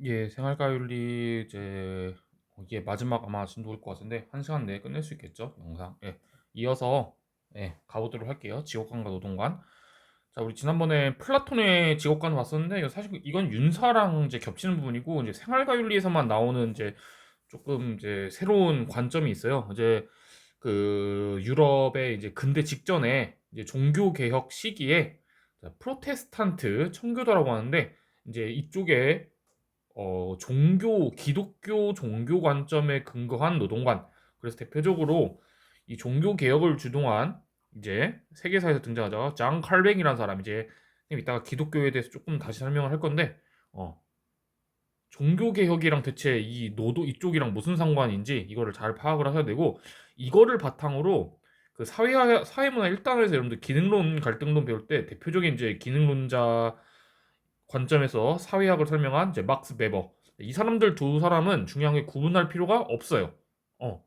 예, 생활과윤리 이제 이게 마지막 아마 진도일 것 같은데 1시간 내에 끝낼 수 있겠죠, 영상. 예, 이어서 가보도록 할게요. 지옥관과 노동관. 자, 우리 지난번에 플라톤의 지옥관을 봤었는데 사실 이건 윤사랑 이제 겹치는 부분이고 이제 생활과윤리에서만 나오는 이제 조금 이제 새로운 관점이 있어요. 이제 그 유럽의 이제 근대 직전에 이제 종교 개혁 시기에 프로테스탄트 청교도라고 하는데 이제 이쪽에 기독교 종교 관점에 근거한 노동관. 그래서 대표적으로 이 종교 개혁을 주동한 이제 세계사에서 등장하죠. 장 칼뱅이라는 사람. 이제 이따가 기독교에 대해서 조금 다시 설명을 할 건데, 어, 종교 개혁이랑 대체 이 노도 이쪽이랑 무슨 상관인지 이거를 잘 파악을 하셔야 되고, 이거를 바탕으로 그 사회문화 1단에서 여러분들 기능론 갈등론 배울 때 대표적인 이제 기능론자 관점에서 사회학을 설명한 이제 막스 베버. 이 사람들 두 사람은 중요한 게 구분할 필요가 없어요. 어,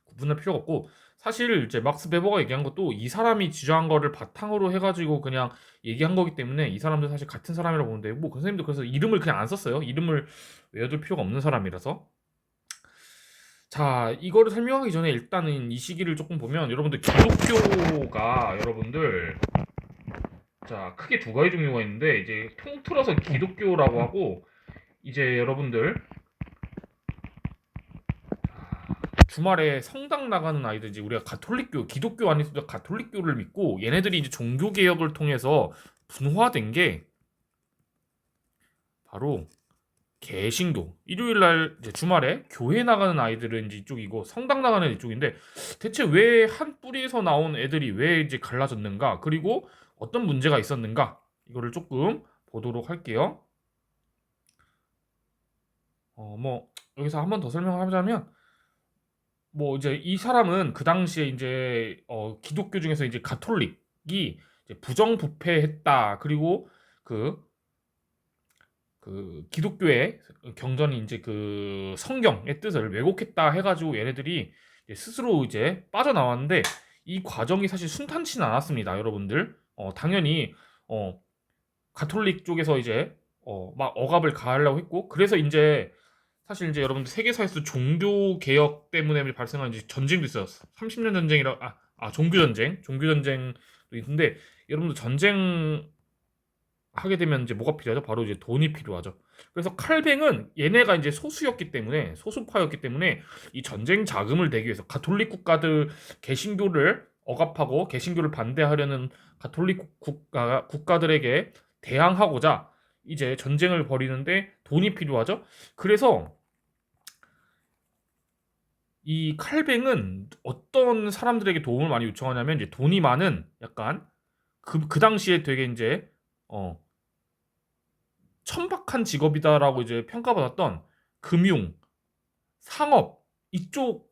구분할 필요가 없고 사실 이제 막스 베버가 얘기한 것도 이 사람이 주장한 거를 바탕으로 해가지고 그냥 얘기한 거기 때문에 이 사람들 사실 같은 사람이라고 보는데 뭐 그 선생님도 그래서 이름을 그냥 안 썼어요. 이름을 외워둘 필요가 없는 사람이라서. 자, 이거를 설명하기 전에 일단은 이 시기를 조금 보면 여러분들 기독교가 여러분들 자 크게 두 가지 종류가 있는데 이제 통틀어서 기독교라고 하고 이제 여러분들 주말에 성당 나가는 아이들 이제 우리가 가톨릭교, 기독교 안에서도 가톨릭교를 믿고 얘네들이 이제 종교 개혁을 통해서 분화된 게 바로 개신교. 일요일 날 이제 주말에 교회 나가는 아이들은 이제 이쪽이고 성당 나가는 이쪽인데 대체 왜 한 뿌리에서 나온 애들이 왜 이제 갈라졌는가? 그리고 어떤 문제가 있었는가? 이거를 조금 보도록 할게요. 뭐 여기서 한 번 더 설명하자면 뭐 이제 이 사람은 그 당시에 이제 기독교 중에서 이제 가톨릭이 이제 부정부패했다. 그리고 그 기독교의 경전이 이제 그 성경의 뜻을 왜곡했다 해가지고 얘네들이 이제 스스로 이제 빠져나왔는데 이 과정이 사실 순탄치는 않았습니다, 여러분들. 당연히 어 가톨릭 쪽에서 이제 막 억압을 가하려고 했고 그래서 이제 사실 이제 여러분들 세계사에서 종교 개혁 때문에 발생한 이제 전쟁도 있어요. 30년 전쟁이라 종교 전쟁도 있는데 여러분들 전쟁 하게 되면 이제 뭐가 필요하죠? 바로 이제 돈이 필요하죠. 그래서 칼뱅은 얘네가 이제 소수였기 때문에 소수파였기 때문에 이 전쟁 자금을 내기 위해서 가톨릭 국가들 개신교를 억압하고 개신교를 반대하려는 가톨릭 국가들에게 대항하고자 이제 전쟁을 벌이는데 돈이 필요하죠. 그래서 이 칼뱅은 어떤 사람들에게 도움을 많이 요청하냐면 이제 돈이 많은 약간 그 당시에 되게 이제 어 천박한 직업이다라고 이제 평가받았던 금융, 상업 이쪽에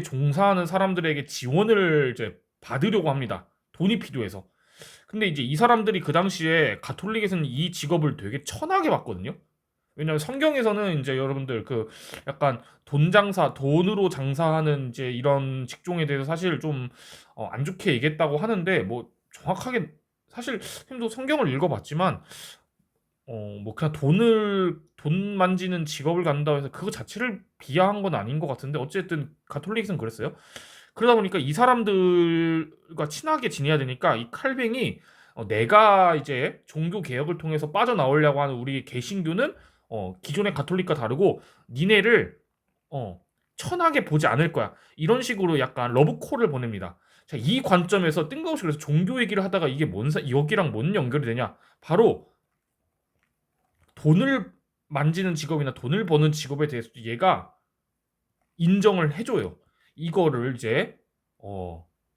종사하는 사람들에게 지원을 이제 받으려고 합니다. 돈이 필요해서. 근데 이제 이 사람들이 그 당시에 가톨릭에서는 이 직업을 되게 천하게 봤거든요. 왜냐하면 성경에서는 이제 여러분들 그 약간 돈 장사, 돈으로 장사하는 이제 이런 직종에 대해서 사실 좀 안 좋게 얘기했다고 하는데 뭐 정확하게 사실 선생님도 성경을 읽어봤지만 뭐 그냥 돈 만지는 직업을 갖는다고 해서 그거 자체를 비하한 건 아닌 것 같은데 어쨌든 가톨릭은 그랬어요. 그러다 보니까 이 사람들과 친하게 지내야 되니까 이 칼뱅이 내가 이제 종교 개혁을 통해서 빠져나오려고 하는 우리 개신교는 기존의 가톨릭과 다르고 니네를 어, 천하게 보지 않을 거야. 이런 식으로 약간 러브콜을 보냅니다. 자, 이 관점에서 뜬금없이 그래서 종교 얘기를 하다가 이게 여기랑 뭔 연결이 되냐? 바로 돈을 만지는 직업이나 돈을 버는 직업에 대해서도 얘가 인정을 해줘요. 이거를 이제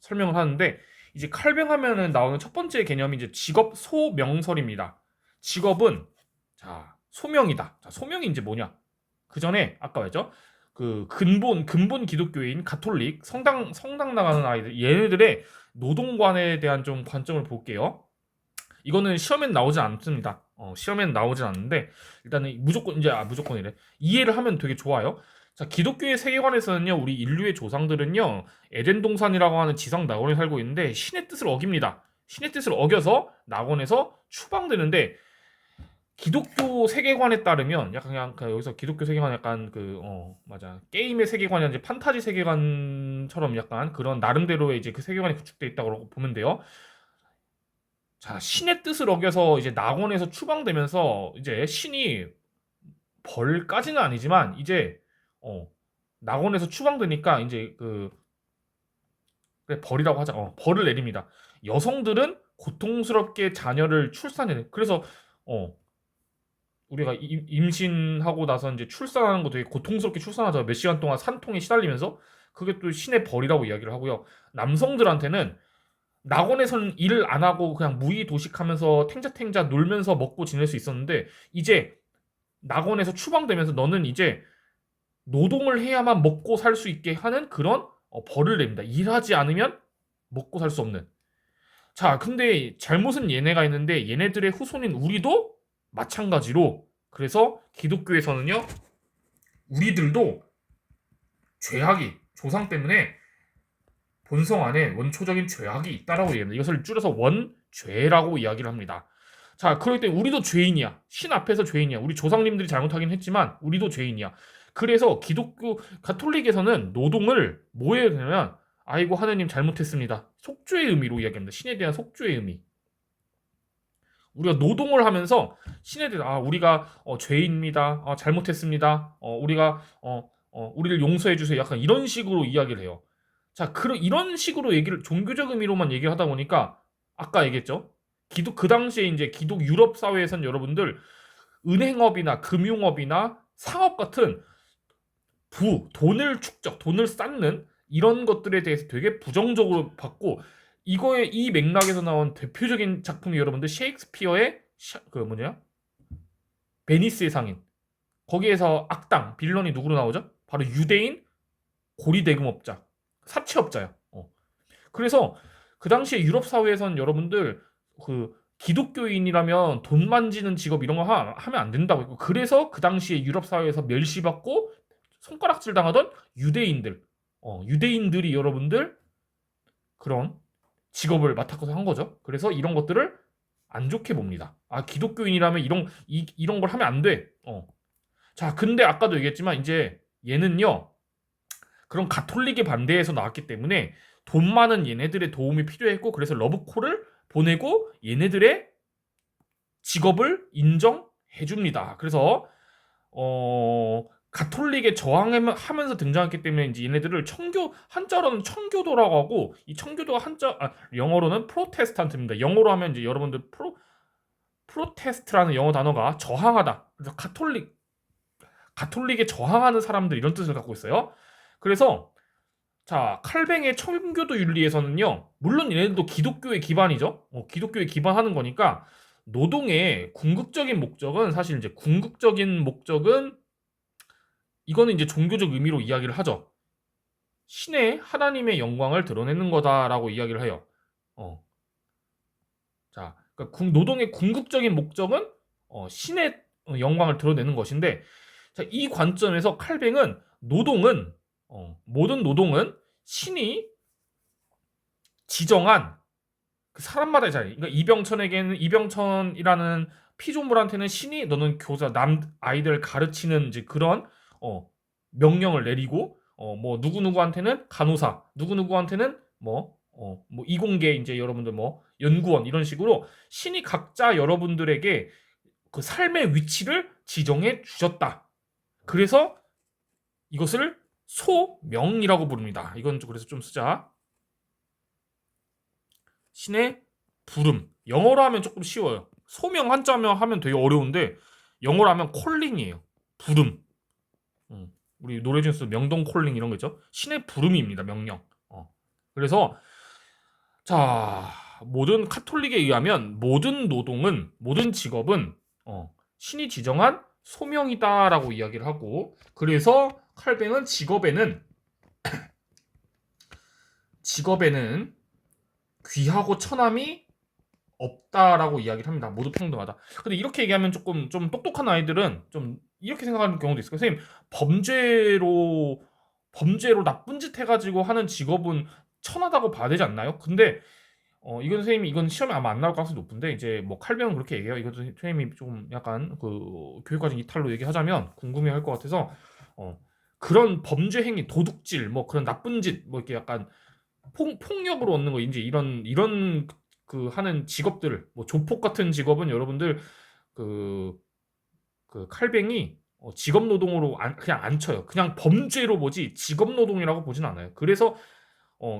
설명을 하는데 이제 칼뱅하면은 나오는 첫 번째 개념이 이제 직업 소명설입니다. 직업은 자 소명이다. 자 소명이 이제 뭐냐? 그 전에 아까 말했죠. 그 근본 기독교인 가톨릭 성당 나가는 아이들 얘네들의 노동관에 대한 좀 관점을 볼게요. 이거는 시험엔 나오지 않습니다. 시험엔 나오진 않는데 일단은 무조건이래. 이해를 하면 되게 좋아요. 자, 기독교의 세계관에서는요, 우리 인류의 조상들은요, 에덴 동산이라고 하는 지상 낙원에 살고 있는데 신의 뜻을 어깁니다. 신의 뜻을 어겨서 낙원에서 추방되는데 기독교 세계관에 따르면 약간 그냥 여기서 기독교 세계관 약간 맞아, 게임의 세계관이 이제 판타지 세계관처럼 약간 그런 나름대로의 이제 그 세계관이 구축돼 있다고 보면 돼요. 자, 신의 뜻을 어겨서 이제 낙원에서 추방되면서 이제 신이 벌까지는 아니지만 이제 어 낙원에서 추방되니까 이제 그래, 벌이라고 하자. 벌을 내립니다. 여성들은 고통스럽게 자녀를 출산해. 그래서 어 우리가 임신하고 나서 이제 출산하는 거 되게 고통스럽게 출산하죠. 몇 시간 동안 산통에 시달리면서 그게 또 신의 벌이라고 이야기를 하고요. 남성들한테는 낙원에서는 일을 안 하고 그냥 무의 도식하면서 탱자탱자 놀면서 먹고 지낼 수 있었는데 이제 낙원에서 추방되면서 너는 이제 노동을 해야만 먹고 살 수 있게 하는 그런 벌을 냅니다. 일하지 않으면 먹고 살 수 없는. 자, 근데 잘못은 얘네가 있는데 얘네들의 후손인 우리도 마찬가지로 그래서 기독교에서는요 우리들도 죄악이 조상 때문에 본성 안에 원초적인 죄악이 있다라고 얘기합니다. 이것을 줄여서 원죄라고 이야기를 합니다. 자, 그럴 때 우리도 죄인이야. 신 앞에서 죄인이야. 우리 조상님들이 잘못하긴 했지만 우리도 죄인이야. 그래서 기독교 가톨릭에서는 노동을 뭐 해야 되냐면 아이고 하느님 잘못했습니다. 속죄의 의미로 이야기합니다. 신에 대한 속죄의 의미. 우리가 노동을 하면서 신에 대해서 우리가 죄인입니다. 잘못했습니다. 우리가 우리를 용서해 주세요. 약간 이런 식으로 이야기를 해요. 자, 이런 식으로 얘기를 종교적 의미로만 얘기를 하다 보니까 아까 얘기했죠. 그 당시에 이제 기독 유럽 사회에선 여러분들 은행업이나 금융업이나 상업 같은 돈을 돈을 쌓는 이런 것들에 대해서 되게 부정적으로 봤고 이 맥락에서 나온 대표적인 작품이 여러분들 셰익스피어의 베니스의 상인. 거기에서 악당 빌런이 누구로 나오죠? 바로 유대인 고리대금업자, 사채업자야. 그래서 그 당시에 유럽 사회에선 여러분들 기독교인이라면 돈 만지는 직업 이런 거 하면 안 된다고 했고 그래서 그 당시에 유럽 사회에서 멸시받고 손가락질 당하던 유대인들이 여러분들 그런 직업을 맡아서 한 거죠. 그래서 이런 것들을 안 좋게 봅니다. 기독교인이라면 이런 걸 하면 안 돼. 자, 근데 아까도 얘기했지만 이제 얘는요. 그런 가톨릭의 반대에서 나왔기 때문에 돈 많은 얘네들의 도움이 필요했고 그래서 러브콜을 보내고 얘네들의 직업을 인정해 줍니다. 그래서 가톨릭에 저항하면서 등장했기 때문에 이제 얘네들을 한자로는 청교도라고 하고 이 청교도가 영어로는 프로테스탄트입니다. 영어로 하면 이제 여러분들 프로테스트라는 영어 단어가 저항하다. 그래서 가톨릭에 저항하는 사람들 이런 뜻을 갖고 있어요. 그래서 자, 칼뱅의 청교도 윤리에서는요. 물론 얘네들도 기독교의 기반이죠. 기독교에 기반하는 거니까 노동의 궁극적인 목적은 사실 이제 이거는 이제 종교적 의미로 이야기를 하죠. 신의 하나님의 영광을 드러내는 거다라고 이야기를 해요. 자, 그러니까 노동의 궁극적인 목적은 신의 영광을 드러내는 것인데, 자, 이 관점에서 칼뱅은 모든 노동은 신이 지정한 그 사람마다의 자리. 그러니까 이병천이라는 피조물한테는 신이 너는 교사 아이들 가르치는 이제 그런 명령을 내리고 뭐 누구누구한테는 간호사, 누구누구한테는 뭐 이공계 이제 여러분들 뭐 연구원 이런 식으로 신이 각자 여러분들에게 그 삶의 위치를 지정해 주셨다. 그래서 이것을 소명이라고 부릅니다. 이건 그래서 좀 쓰자. 신의 부름. 영어로 하면 조금 쉬워요. 소명 한자면 하면 되게 어려운데 영어로 하면 콜링이에요. 부름. 우리 노래 중에서 명동 콜링 이런 거 있죠. 신의 부름입니다. 명령. 그래서 자, 모든 카톨릭에 의하면 모든 직업은 신이 지정한 소명이다라고 이야기를 하고 그래서 칼뱅은 직업에는 귀하고 천함이 없다라고 이야기를 합니다. 모두 평등하다. 근데 이렇게 얘기하면 좀 똑똑한 아이들은 좀 이렇게 생각하는 경우도 있어요. 선생님, 범죄로 나쁜 짓 해가지고 하는 직업은 천하다고 봐야 되지 않나요? 근데 이건 선생님이 이건 시험에 아마 안 나올 가능성이 높은데 이제 뭐 칼뱅은 그렇게 얘기해요. 이것도 선생님이 좀 약간 그 교육과정 이탈로 얘기하자면 궁금해할 것 같아서 그런 범죄 행위, 도둑질, 뭐 그런 나쁜 짓, 뭐 이렇게 약간 폭력으로 얻는 거 이제 이런 그 하는 직업들, 뭐 조폭 같은 직업은 여러분들 그, 그 칼뱅이 직업 노동으로 그냥 안 쳐요. 그냥 범죄로 보지 직업 노동이라고 보진 않아요. 그래서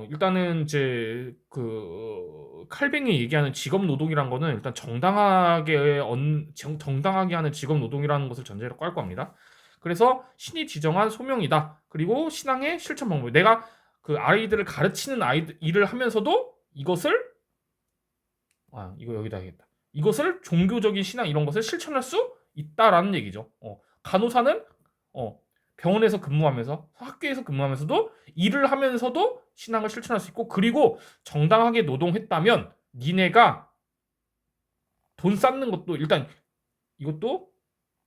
일단은 이제 그 칼뱅이 얘기하는 직업 노동이란 거는 일단 정당하게 하는 직업 노동이라는 것을 전제로 깔 겁니다. 그래서 신이 지정한 소명이다. 그리고 신앙의 실천 방법. 내가 그 아이들을 가르치는 일을 하면서도 이거 여기다 하겠다. 이것을 종교적인 신앙 이런 것을 실천할 수 있다라는 얘기죠. 간호사는 어, 병원에서 근무하면서 학교에서 근무하면서도 일을 하면서도 신앙을 실천할 수 있고 그리고 정당하게 노동했다면 니네가 돈 쌓는 것도 일단 이것도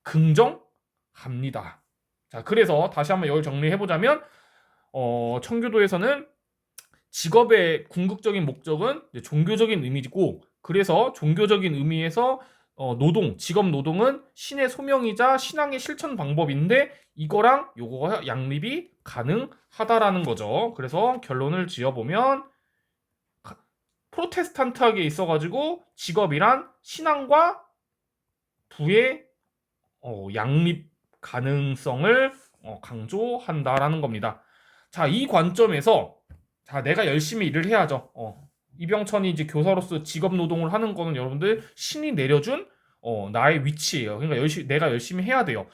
긍정합니다. 자, 그래서 다시 한번 이걸 정리해 보자면 청교도에서는 직업의 궁극적인 목적은 종교적인 의미고 그래서 종교적인 의미에서 직업 노동은 신의 소명이자 신앙의 실천 방법인데 이거랑 요거가 양립이 가능하다라는 거죠. 그래서 결론을 지어보면 프로테스탄트하게 있어가지고 직업이란 신앙과 부의 양립 가능성을 강조한다라는 겁니다. 자, 이 관점에서 자, 내가 열심히 일을 해야죠. 이병천이 이제 교사로서 직업 노동을 하는 거는 여러분들 신이 내려준 나의 위치예요. 그러니까 내가 열심히 해야 돼요.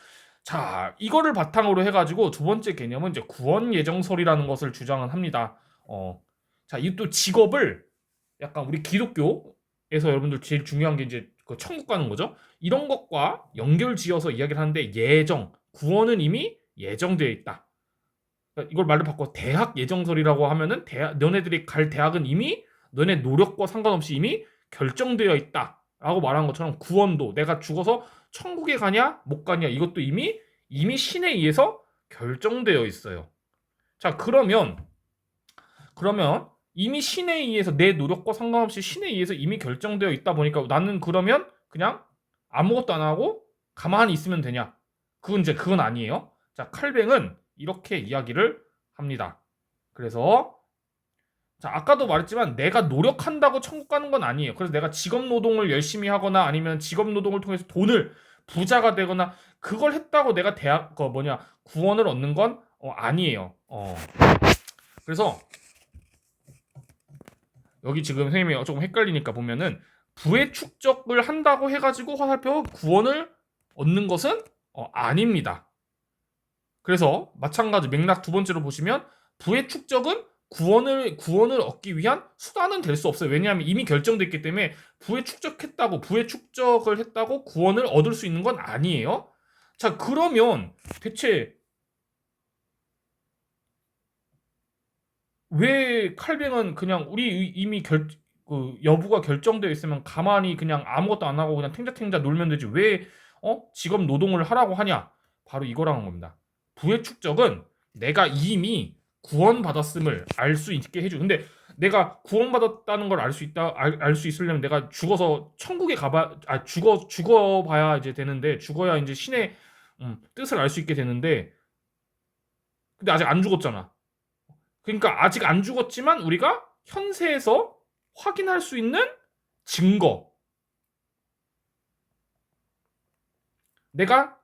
자, 이거를 바탕으로 해가지고 두 번째 개념은 이제 구원 예정설이라는 것을 주장을 합니다. 자, 이 또 직업을 약간 우리 기독교에서 여러분들 제일 중요한 게 이제 그 천국 가는 거죠. 이런 것과 연결지어서 이야기를 하는데 구원은 이미 예정되어 있다. 그러니까 이걸 말로 바꿔 대학 예정설이라고 하면은 너네들이 갈 대학은 이미 너네 노력과 상관없이 이미 결정되어 있다라고 말한 것처럼 구원도 내가 죽어서 천국에 가냐 못 가냐 이것도 이미 신에 의해서 결정되어 있어요. 자, 그러면 이미 신에 의해서 내 노력과 상관없이 신에 의해서 이미 결정되어 있다 보니까 나는 그러면 그냥 아무것도 안 하고 가만히 있으면 되냐? 그건 아니에요. 자, 칼뱅은 이렇게 이야기를 합니다. 그래서 자, 아까도 말했지만 내가 노력한다고 천국 가는 건 아니에요. 그래서 내가 직업 노동을 열심히 하거나 아니면 직업 노동을 통해서 부자가 되거나 그걸 했다고 내가 구원을 얻는 건 아니에요. 그래서 여기 지금 선생님이 조금 헷갈리니까 보면은 부의 축적을 한다고 해가지고 화살표 구원을 얻는 것은 아닙니다. 그래서 마찬가지 맥락 두 번째로 보시면 부의 축적은 구원을 얻기 위한 수단은 될 수 없어요. 왜냐하면 이미 결정됐기 때문에 부의 축적을 했다고 구원을 얻을 수 있는 건 아니에요. 자, 그러면 대체 왜 칼뱅은 그냥 우리 이미 여부가 결정되어 있으면 가만히 그냥 아무것도 안 하고 그냥 탱자탱자 놀면 되지 왜 직업 노동을 하라고 하냐? 바로 이거라는 겁니다. 부의 축적은 내가 이미 구원받았음을 알 수 있게 해줘. 근데 내가 구원받았다는 걸 알 수 있으려면 내가 죽어서 천국에 죽어봐야 이제 되는데 죽어야 이제 신의 뜻을 알 수 있게 되는데 근데 아직 안 죽었잖아. 그러니까 아직 안 죽었지만 우리가 현세에서 확인할 수 있는 증거. 내가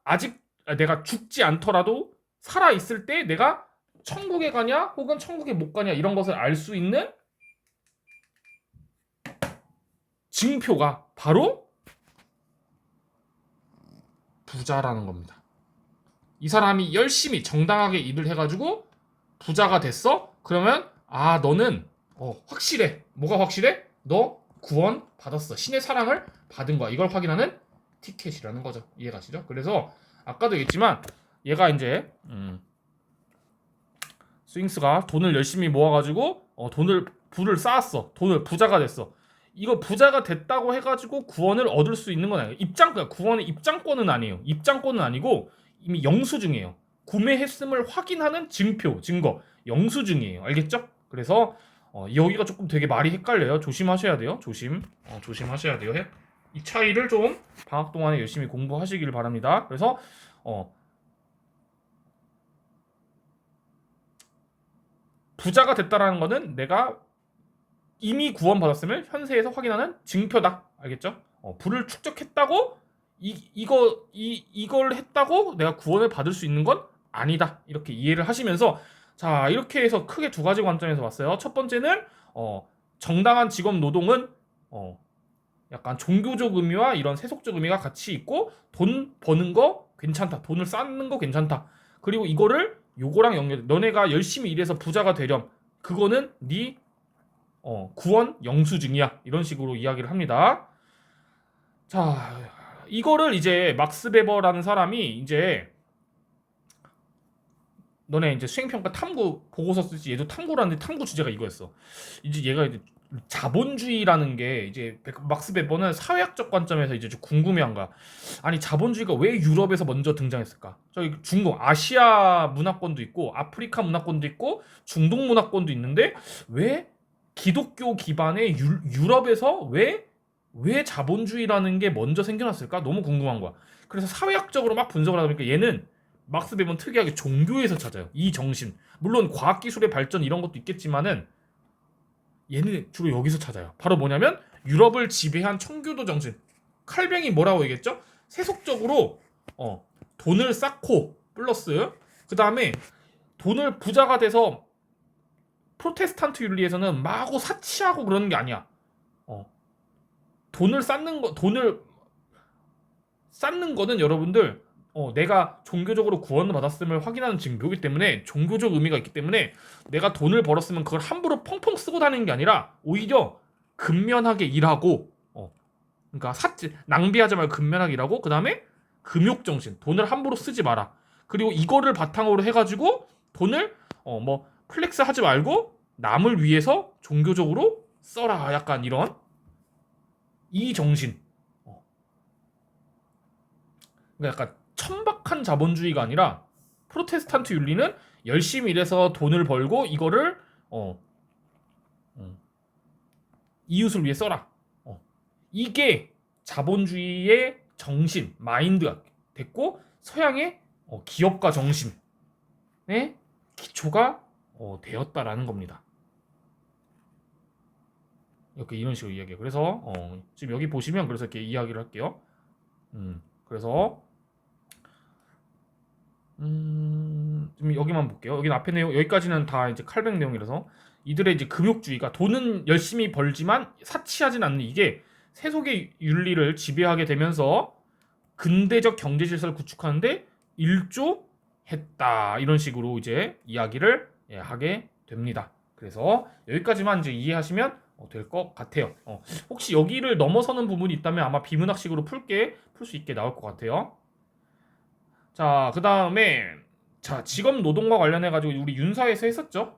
죽지 않더라도 살아 있을 때 내가 천국에 가냐 혹은 천국에 못 가냐 이런 것을 알 수 있는 증표가 바로 부자라는 겁니다. 이 사람이 열심히 정당하게 일을 해가지고 부자가 됐어? 그러면 너는 확실해. 뭐가 확실해? 너 구원 받았어. 신의 사랑을 받은 거야. 이걸 확인하는 티켓이라는 거죠. 이해가시죠? 그래서 아까도 얘기했지만 얘가 이제 스윙스가 돈을 열심히 모아가지고 부를 쌓았어. 부자가 됐어. 이거 부자가 됐다고 해가지고 구원을 얻을 수 있는 건 아니에요. 구원의 입장권은 아니에요. 입장권은 아니고 이미 영수증이에요. 구매했음을 확인하는 증거, 영수증이에요. 알겠죠? 그래서 여기가 조금 되게 말이 헷갈려요. 조심하셔야 돼요. 조심하셔야 돼요. 이 차이를 좀 방학 동안에 열심히 공부하시길 바랍니다. 그래서 부자가 됐다라는 거는 내가 이미 구원받았음을 현세에서 확인하는 증표다. 알겠죠? 부를 축적했다고 이걸 했다고 내가 구원을 받을 수 있는 건 아니다. 이렇게 이해를 하시면서 자, 이렇게 해서 크게 두 가지 관점에서 봤어요. 첫 번째는 정당한 직업 노동은 약간 종교적 의미와 이런 세속적 의미가 같이 있고 돈 버는 거 괜찮다. 돈을 쌓는 거 괜찮다. 그리고 이거를 요거랑 연결. 너네가 열심히 일해서 부자가 되렴. 그거는 네 구원 영수증이야. 이런 식으로 이야기를 합니다. 자, 이거를 이제 막스 베버라는 사람이 이제 너네 이제 수행평가 탐구 보고서 쓰지. 얘도 탐구라는데 탐구 주제가 이거였어. 이제 얘가 이제 자본주의라는 게 이제 막스 베버는 사회학적 관점에서 이제 좀 궁금해한 거야. 아니 자본주의가 왜 유럽에서 먼저 등장했을까? 저기 중동, 아시아 문화권도 있고 아프리카 문화권도 있고 중동 문화권도 있는데 왜 기독교 기반의 유럽에서 왜 자본주의라는 게 먼저 생겨났을까? 너무 궁금한 거야. 그래서 사회학적으로 막 분석을 하다 보니까 얘는 막스 베버는 특이하게 종교에서 찾아요. 이 정신. 물론 과학기술의 발전 이런 것도 있겠지만은 얘는 주로 여기서 찾아요. 바로 뭐냐면 유럽을 지배한 청교도 정신. 칼뱅이 뭐라고 얘기했죠? 세속적으로 돈을 쌓고 플러스 그 다음에 돈을 부자가 돼서 프로테스탄트 윤리에서는 마구 사치하고 그러는 게 아니야. 돈을 쌓는 거는 여러분들 내가 종교적으로 구원을 받았음을 확인하는 증거이기 때문에 종교적 의미가 있기 때문에 내가 돈을 벌었으면 그걸 함부로 펑펑 쓰고 다니는 게 아니라 오히려 근면하게 일하고 그러니까 낭비하지 말고 근면하게 일하고 그 다음에 금욕정신 돈을 함부로 쓰지 마라. 그리고 이거를 바탕으로 해가지고 돈을 뭐 플렉스 하지 말고 남을 위해서 종교적으로 써라. 약간 이런 이 정신. 그러니까 약간 천박한 자본주의가 아니라 프로테스탄트 윤리는 열심히 일해서 돈을 벌고 이거를 이웃을 위해 써라. 이게 자본주의의 정신, 마인드가 됐고 서양의 기업가 정신의 기초가 되었다라는 겁니다. 이렇게 이런 식으로 이야기해요. 그래서 지금 여기 보시면 그래서 이렇게 이야기를 할게요. 그래서 좀 여기만 볼게요. 여기는 앞에 내용 여기까지는 다 이제 칼뱅 내용이라서 이들의 이제 금욕주의가 돈은 열심히 벌지만 사치하진 않는 이게 세속의 윤리를 지배하게 되면서 근대적 경제 질서를 구축하는데 일조했다. 이런 식으로 이제 이야기를 하게 됩니다. 그래서 여기까지만 이제 이해하시면 될 것 같아요. 혹시 여기를 넘어서는 부분이 있다면 아마 비문학식으로 풀 수 있게 나올 것 같아요. 자, 그 다음에 자 직업 노동과 관련해 가지고 우리 윤사에서 했었죠.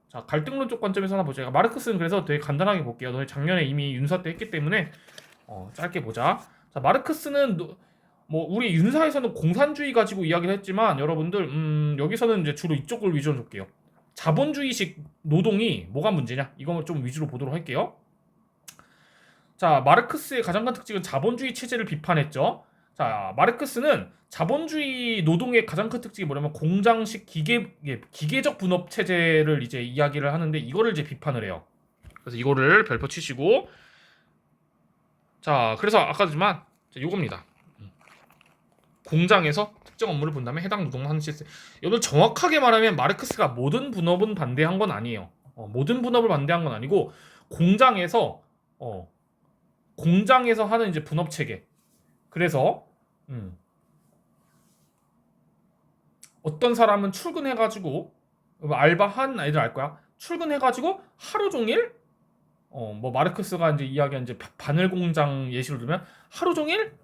자 갈등론적 관점에서 하나 보자. 마르크스는 그래서 되게 간단하게 볼게요. 너희 작년에 이미 윤사 때 했기 때문에 짧게 보자. 자 마르크스는 뭐 우리 윤사에서는 공산주의 가지고 이야기를 했지만 여러분들 여기서는 이제 주로 이쪽을 위주로 볼게요. 자본주의식 노동이 뭐가 문제냐? 이거 좀 위주로 보도록 할게요. 자 마르크스의 가장 큰 특징은 자본주의 체제를 비판했죠. 자 마르크스는 자본주의 노동의 가장 큰 특징이 뭐냐면 공장식 기계적 분업 체제를 이제 이야기를 하는데 이거를 이제 비판을 해요. 그래서 이거를 별표 치시고 자 그래서 아까지만 요겁니다. 공장에서 특정 업무를 본다면 해당 노동을 하는 시스템. 여러분 정확하게 말하면 마르크스가 모든 분업은 반대한 건 아니에요. 모든 분업을 반대한 건 아니고 공장에서 하는 이제 분업 체계. 그래서 어떤 사람은 출근해가지고 알바한 아이들 알 거야. 출근해가지고 하루 종일 뭐 마르크스가 이제 이야기한 이제 바늘 공장 예시로 들면 하루 종일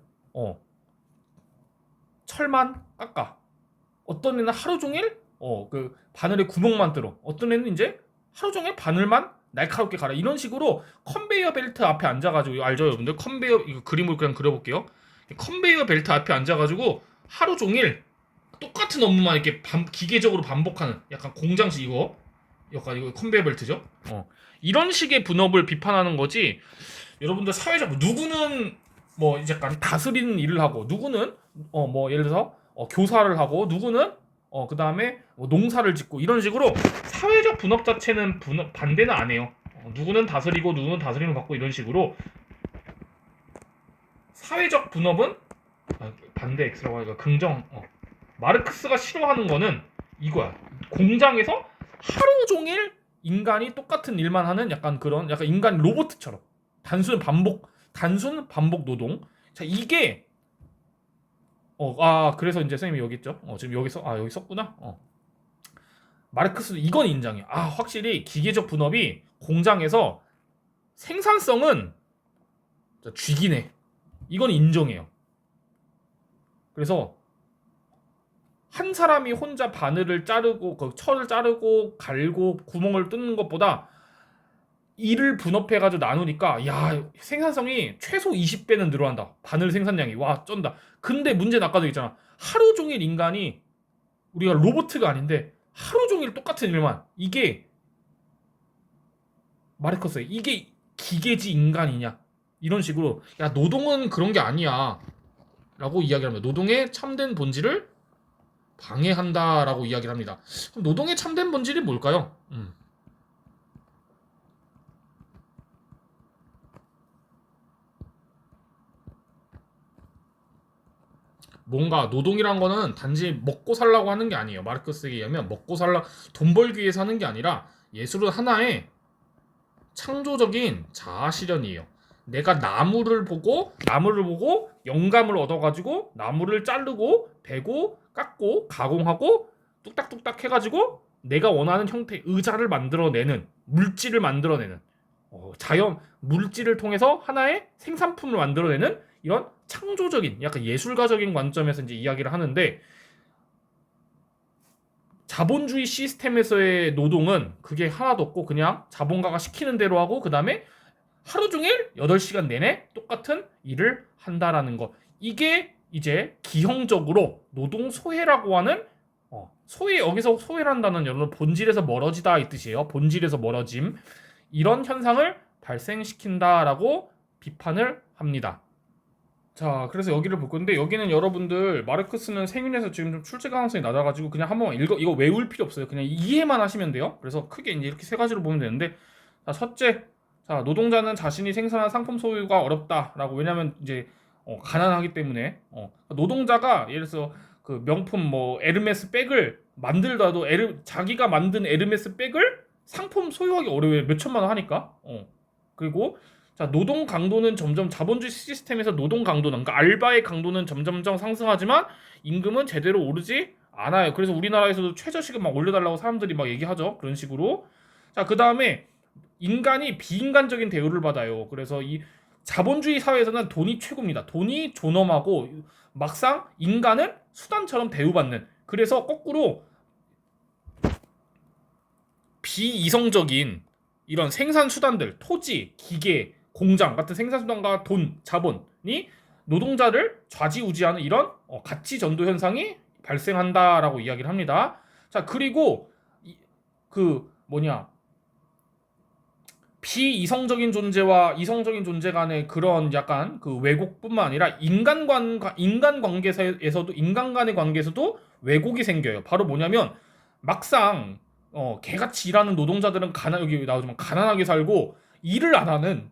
철만 깎아. 어떤 애는 하루 종일 그 바늘에 구멍만 뚫어. 어떤 애는 이제 하루 종일 바늘만 날카롭게 갈아. 이런 식으로 컨베이어 벨트 앞에 앉아가지고 알죠 여러분들? 컨베이어 이거 그림을 그냥 그려볼게요. 컨베이어 벨트 앞에 앉아가지고 하루 종일 똑같은 업무만 이렇게 기계적으로 반복하는 약간 공장식 이거 약간 이거 컨베이어 벨트죠. 이런 식의 분업을 비판하는 거지. 여러분들 사회적 누구는 뭐 이제 약간 다스리는 일을 하고 누구는 뭐 예를 들어서 교사를 하고 누구는 그다음에 뭐 농사를 짓고 이런 식으로 사회적 분업 자체는 반대는 안 해요. 누구는 다스리고 누구는 다스림을 받고 이런 식으로 사회적 분업은 반대 X라고 하니까 긍정. 마르크스가 싫어하는 거는 이거야. 공장에서 하루 종일 인간이 똑같은 일만 하는 약간 그런 약간 인간 로봇처럼 단순 반복 노동. 자, 이게 그래서 이제 선생님이 여기 있죠. 지금 여기 썼구나. 마르크스도 이건 인정해. 확실히 기계적 분업이 공장에서 생산성은 쥐기네. 이건 인정해요. 그래서 한 사람이 혼자 바늘을 자르고 그 철을 자르고 갈고 구멍을 뚫는 것보다 일을 분업해가지고 나누니까 야 생산성이 최소 20배는 늘어난다. 바늘 생산량이 와 쩐다. 근데 문제는 아까도 있잖아. 하루 종일 인간이 우리가 로봇가 아닌데 하루 종일 똑같은 일만 이게 마르크스 이게 기계지 인간이냐 이런 식으로 야 노동은 그런 게 아니야 라고 이야기를 합니다. 노동의 참된 본질을 방해한다라고 이야기를 합니다. 그럼 노동의 참된 본질이 뭘까요? 뭔가 노동이란 거는 단지 먹고 살라고 하는 게 아니에요. 마르크스에 의하면 돈 벌기 위해서 하는 게 아니라 예술은 하나의 창조적인 자아 실현이에요. 내가 나무를 보고 영감을 얻어가지고 나무를 자르고 베고 깎고 가공하고 뚝딱뚝딱 해가지고 내가 원하는 형태의 의자를 만들어내는 물질을 만들어내는 자연 물질을 통해서 하나의 생산품을 만들어내는 이런 창조적인 약간 예술가적인 관점에서 이제 이야기를 하는데 자본주의 시스템에서의 노동은 그게 하나도 없고 그냥 자본가가 시키는 대로 하고 그 다음에 하루 종일 8시간 내내 똑같은 일을 한다라는 거. 이게 이제 기형적으로 노동 소외라고 하는 여기서 소외란다는 여러분 본질에서 멀어지다 이 뜻이에요. 본질에서 멀어짐. 이런 현상을 발생시킨다라고 비판을 합니다. 자, 그래서 여기를 볼 건데 여기는 여러분들 마르크스는 생윤에서 지금 좀 출제 가능성이 낮아가지고 그냥 한번 이거 외울 필요 없어요. 그냥 이해만 하시면 돼요. 그래서 크게 이제 이렇게 세 가지로 보면 되는데 자, 첫째, 자 노동자는 자신이 생산한 상품 소유가 어렵다라고 왜냐하면 이제 가난하기 때문에 노동자가 예를 들어서 그 명품 뭐 에르메스 백을 만들더라도 자기가 만든 에르메스 백을 상품 소유하기 어려워요. 몇 천만 원 하니까. 그리고 자, 노동 강도는 점점 자본주의 시스템에서 노동 강도는 그러니까 알바의 강도는 점점점 상승하지만 임금은 제대로 오르지 않아요. 그래서 우리나라에서도 최저시급 막 올려달라고 사람들이 막 얘기하죠. 그런 식으로. 자, 그 다음에 인간이 비인간적인 대우를 받아요. 그래서 이 자본주의 사회에서는 돈이 최고입니다. 돈이 존엄하고 막상 인간은 수단처럼 대우받는. 그래서 거꾸로 비이성적인 이런 생산 수단들, 토지, 기계, 공장 같은 생산 수단과 돈, 자본이 노동자를 좌지우지하는 이런 가치 전도 현상이 발생한다라고 이야기를 합니다. 자, 그리고 그 뭐냐 비이성적인 존재와 이성적인 존재 간의 그런 약간 그 왜곡뿐만 아니라 인간 관계에서도 인간 간의 관계에서도 왜곡이 생겨요. 바로 뭐냐면 막상 개같이 일하는 노동자들은 여기 나오지만 가난하게 살고 일을 안 하는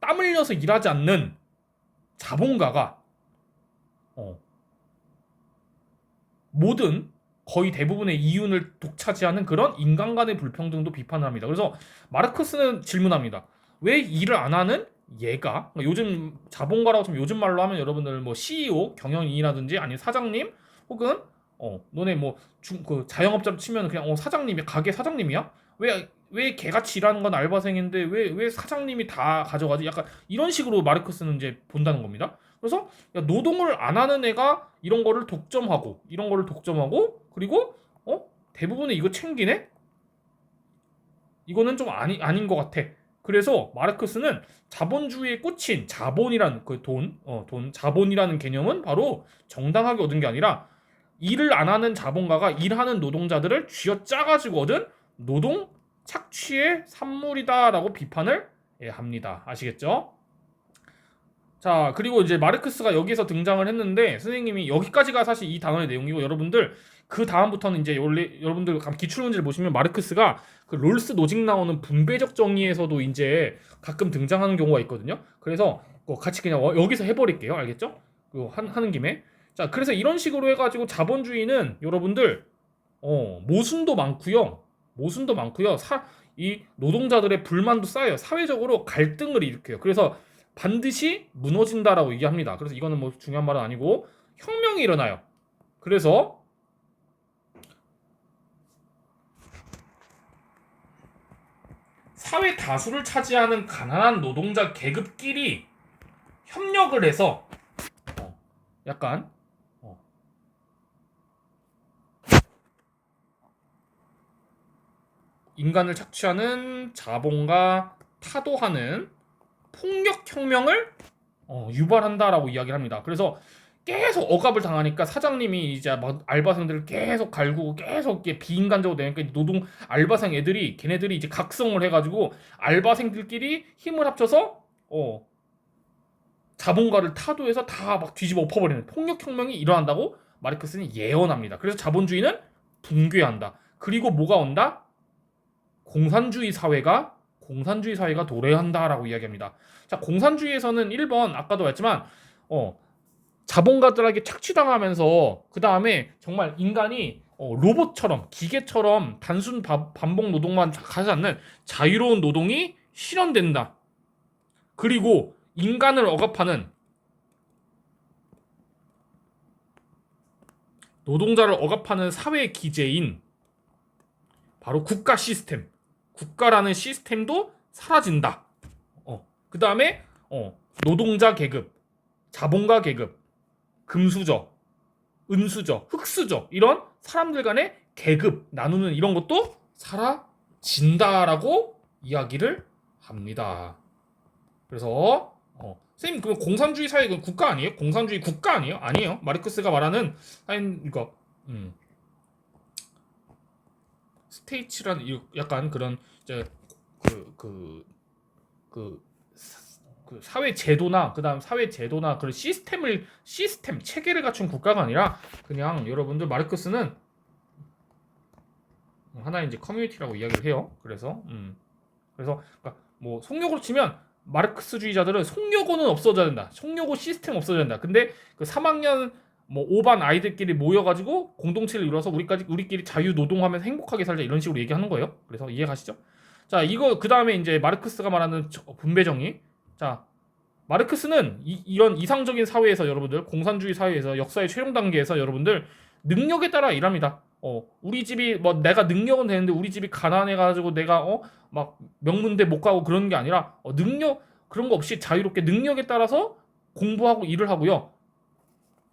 땀 흘려서 일하지 않는 자본가가 모든 거의 대부분의 이윤을 독차지하는 그런 인간 간의 불평등도 비판을 합니다. 그래서 마르크스는 질문합니다. 왜 일을 안 하는 얘가 요즘 자본가라고 좀 요즘 말로 하면 여러분들 뭐 CEO 경영인이라든지 아니면 사장님 혹은 너네 뭐 그 자영업자로 치면 그냥 사장님이 가게 사장님이야? 왜 개같이 일하는 건 알바생인데 왜 사장님이 다 가져가지? 약간 이런 식으로 마르크스는 이제 본다는 겁니다. 그래서 야, 노동을 안 하는 애가 이런 거를 독점하고 그리고 대부분의 이거 챙기네? 이거는 좀 아닌 것 같아. 그래서 마르크스는 자본주의에 꽂힌 자본이라는 그 자본이라는 개념은 바로 정당하게 얻은 게 아니라 일을 안 하는 자본가가 일하는 노동자들을 쥐어짜가지고 얻은 노동 착취의 산물이다라고 비판을 합니다. 아시겠죠? 자, 그리고 이제 마르크스가 여기서 등장을 했는데 선생님이 여기까지가 사실 이 단어의 내용이고 여러분들 그 다음부터는 이제 원래 여러분들 기출 문제를 보시면 마르크스가 그 롤스 노직 나오는 분배적 정의에서도 이제 가끔 등장하는 경우가 있거든요. 그래서 같이 그냥 여기서 해버릴게요. 알겠죠? 하는 김에 자, 그래서 이런 식으로 해가지고 자본주의는 여러분들 모순도 많고요. 이 노동자들의 불만도 쌓여요. 사회적으로 갈등을 일으켜요. 그래서 반드시 무너진다라고 얘기합니다. 그래서 이거는 뭐 중요한 말은 아니고 혁명이 일어나요. 그래서 사회 다수를 차지하는 가난한 노동자 계급끼리 협력을 해서 약간 인간을 착취하는 자본가 타도하는 폭력혁명을 유발한다라고 이야기를 합니다. 그래서 계속 억압을 당하니까 사장님이 이제 막 알바생들을 계속 갈구고 계속 비인간적으로 되니까 노동 알바생 애들이 걔네들이 이제 각성을 해가지고 알바생들끼리 힘을 합쳐서 자본가를 타도해서 다 막 뒤집어 엎어버리는 폭력혁명이 일어난다고 마르크스는 예언합니다. 그래서 자본주의는 붕괴한다. 그리고 뭐가 온다? 공산주의 사회가 도래한다라고 이야기합니다. 자, 공산주의에서는 1번 아까도 말했지만 자본가들에게 착취당하면서 그 다음에 정말 인간이 로봇처럼 기계처럼 단순 반복 노동만 하지 않는 자유로운 노동이 실현된다. 그리고 인간을 억압하는 노동자를 억압하는 사회 기제인 바로 국가라는 시스템도 사라진다. 그 다음에 노동자 계급, 자본가 계급, 금수저, 은수저, 흑수저 이런 사람들 간의 계급 나누는 이런 것도 사라진다라고 이야기를 합니다. 그래서 선생님 그럼 공산주의 사회는 국가 아니에요? 공산주의 국가 아니에요? 아니에요. 마르크스가 말하는 이거 스테이츠라는 약간 그런 이제 그 사회 제도나 그다음 사회 제도나 그런 시스템 체계를 갖춘 국가가 아니라 그냥 여러분들 마르크스는 하나의 이제 커뮤니티라고 이야기를 해요. 그래서 그러니까 뭐 속력으로 치면 마르크스주의자들은 속력어는 없어져야 된다. 속력어 시스템 없어져야 된다. 근데 그 3학년 뭐 5반 아이들끼리 모여가지고 공동체를 이뤄서 우리끼리 자유 노동하면서 행복하게 살자 이런 식으로 얘기하는 거예요. 그래서 이해 가시죠? 자, 이거 그 다음에 이제 마르크스가 말하는 분배 정의. 자, 마르크스는 이런 이상적인 사회에서 여러분들 공산주의 사회에서 역사의 최종 단계에서 여러분들 능력에 따라 일합니다. 우리 집이 뭐 내가 능력은 되는데 우리 집이 가난해가지고 내가 막 명문대 못 가고 그런 게 아니라 능력 그런 거 없이 자유롭게 능력에 따라서 공부하고 일을 하고요.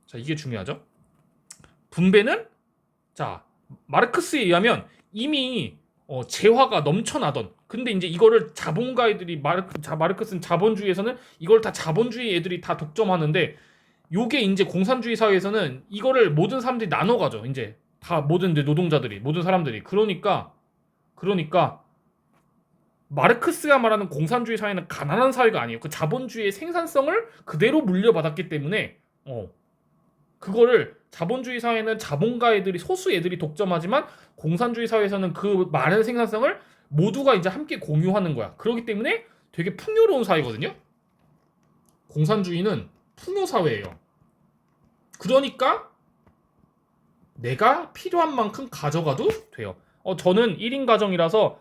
자, 이게 중요하죠. 분배는 자 마르크스에 의하면 이미 재화가 넘쳐나던 근데 이제 이거를 자본가애들이 마르크스는 자본주의에서는 이걸 다 자본주의 애들이 다 독점하는데 요게 이제 공산주의 사회에서는 이거를 모든 사람들이 나눠 가죠. 이제 다 모든 노동자들이 모든 사람들이 그러니까 마르크스가 말하는 공산주의 사회는 가난한 사회가 아니에요. 그 자본주의의 생산성을 그대로 물려받았기 때문에 그거를 자본주의 사회는 자본가 애들이 소수 애들이 독점하지만 공산주의 사회에서는 그 많은 생산성을 모두가 이제 함께 공유하는 거야. 그렇기 때문에 되게 풍요로운 사회거든요. 공산주의는 풍요 사회예요. 그러니까 내가 필요한 만큼 가져가도 돼요. 저는 1인 가정이라서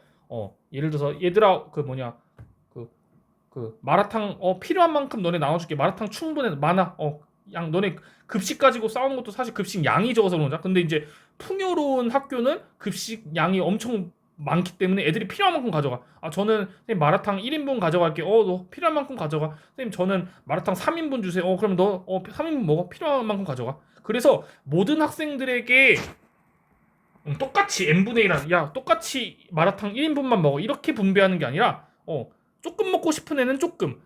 예를 들어서 얘들아 그 마라탕 필요한 만큼 너네 나눠줄게. 마라탕 충분해 많아. 양 너네 급식 가지고 싸우는 것도 사실 급식 양이 적어서 그러자. 근데 이제 풍요로운 학교는 급식 양이 엄청 많기 때문에 애들이 필요한 만큼 가져가. 저는 선생님 마라탕 1인분 가져갈게. 너 필요한 만큼 가져가. 선생님 저는 마라탕 3인분 주세요. 그럼 너 3인분 먹어. 필요한 만큼 가져가. 그래서 모든 학생들에게 똑같이 n분의 1 똑같이 마라탕 1인분만 먹어. 이렇게 분배하는 게 아니라 조금 먹고 싶은 애는 조금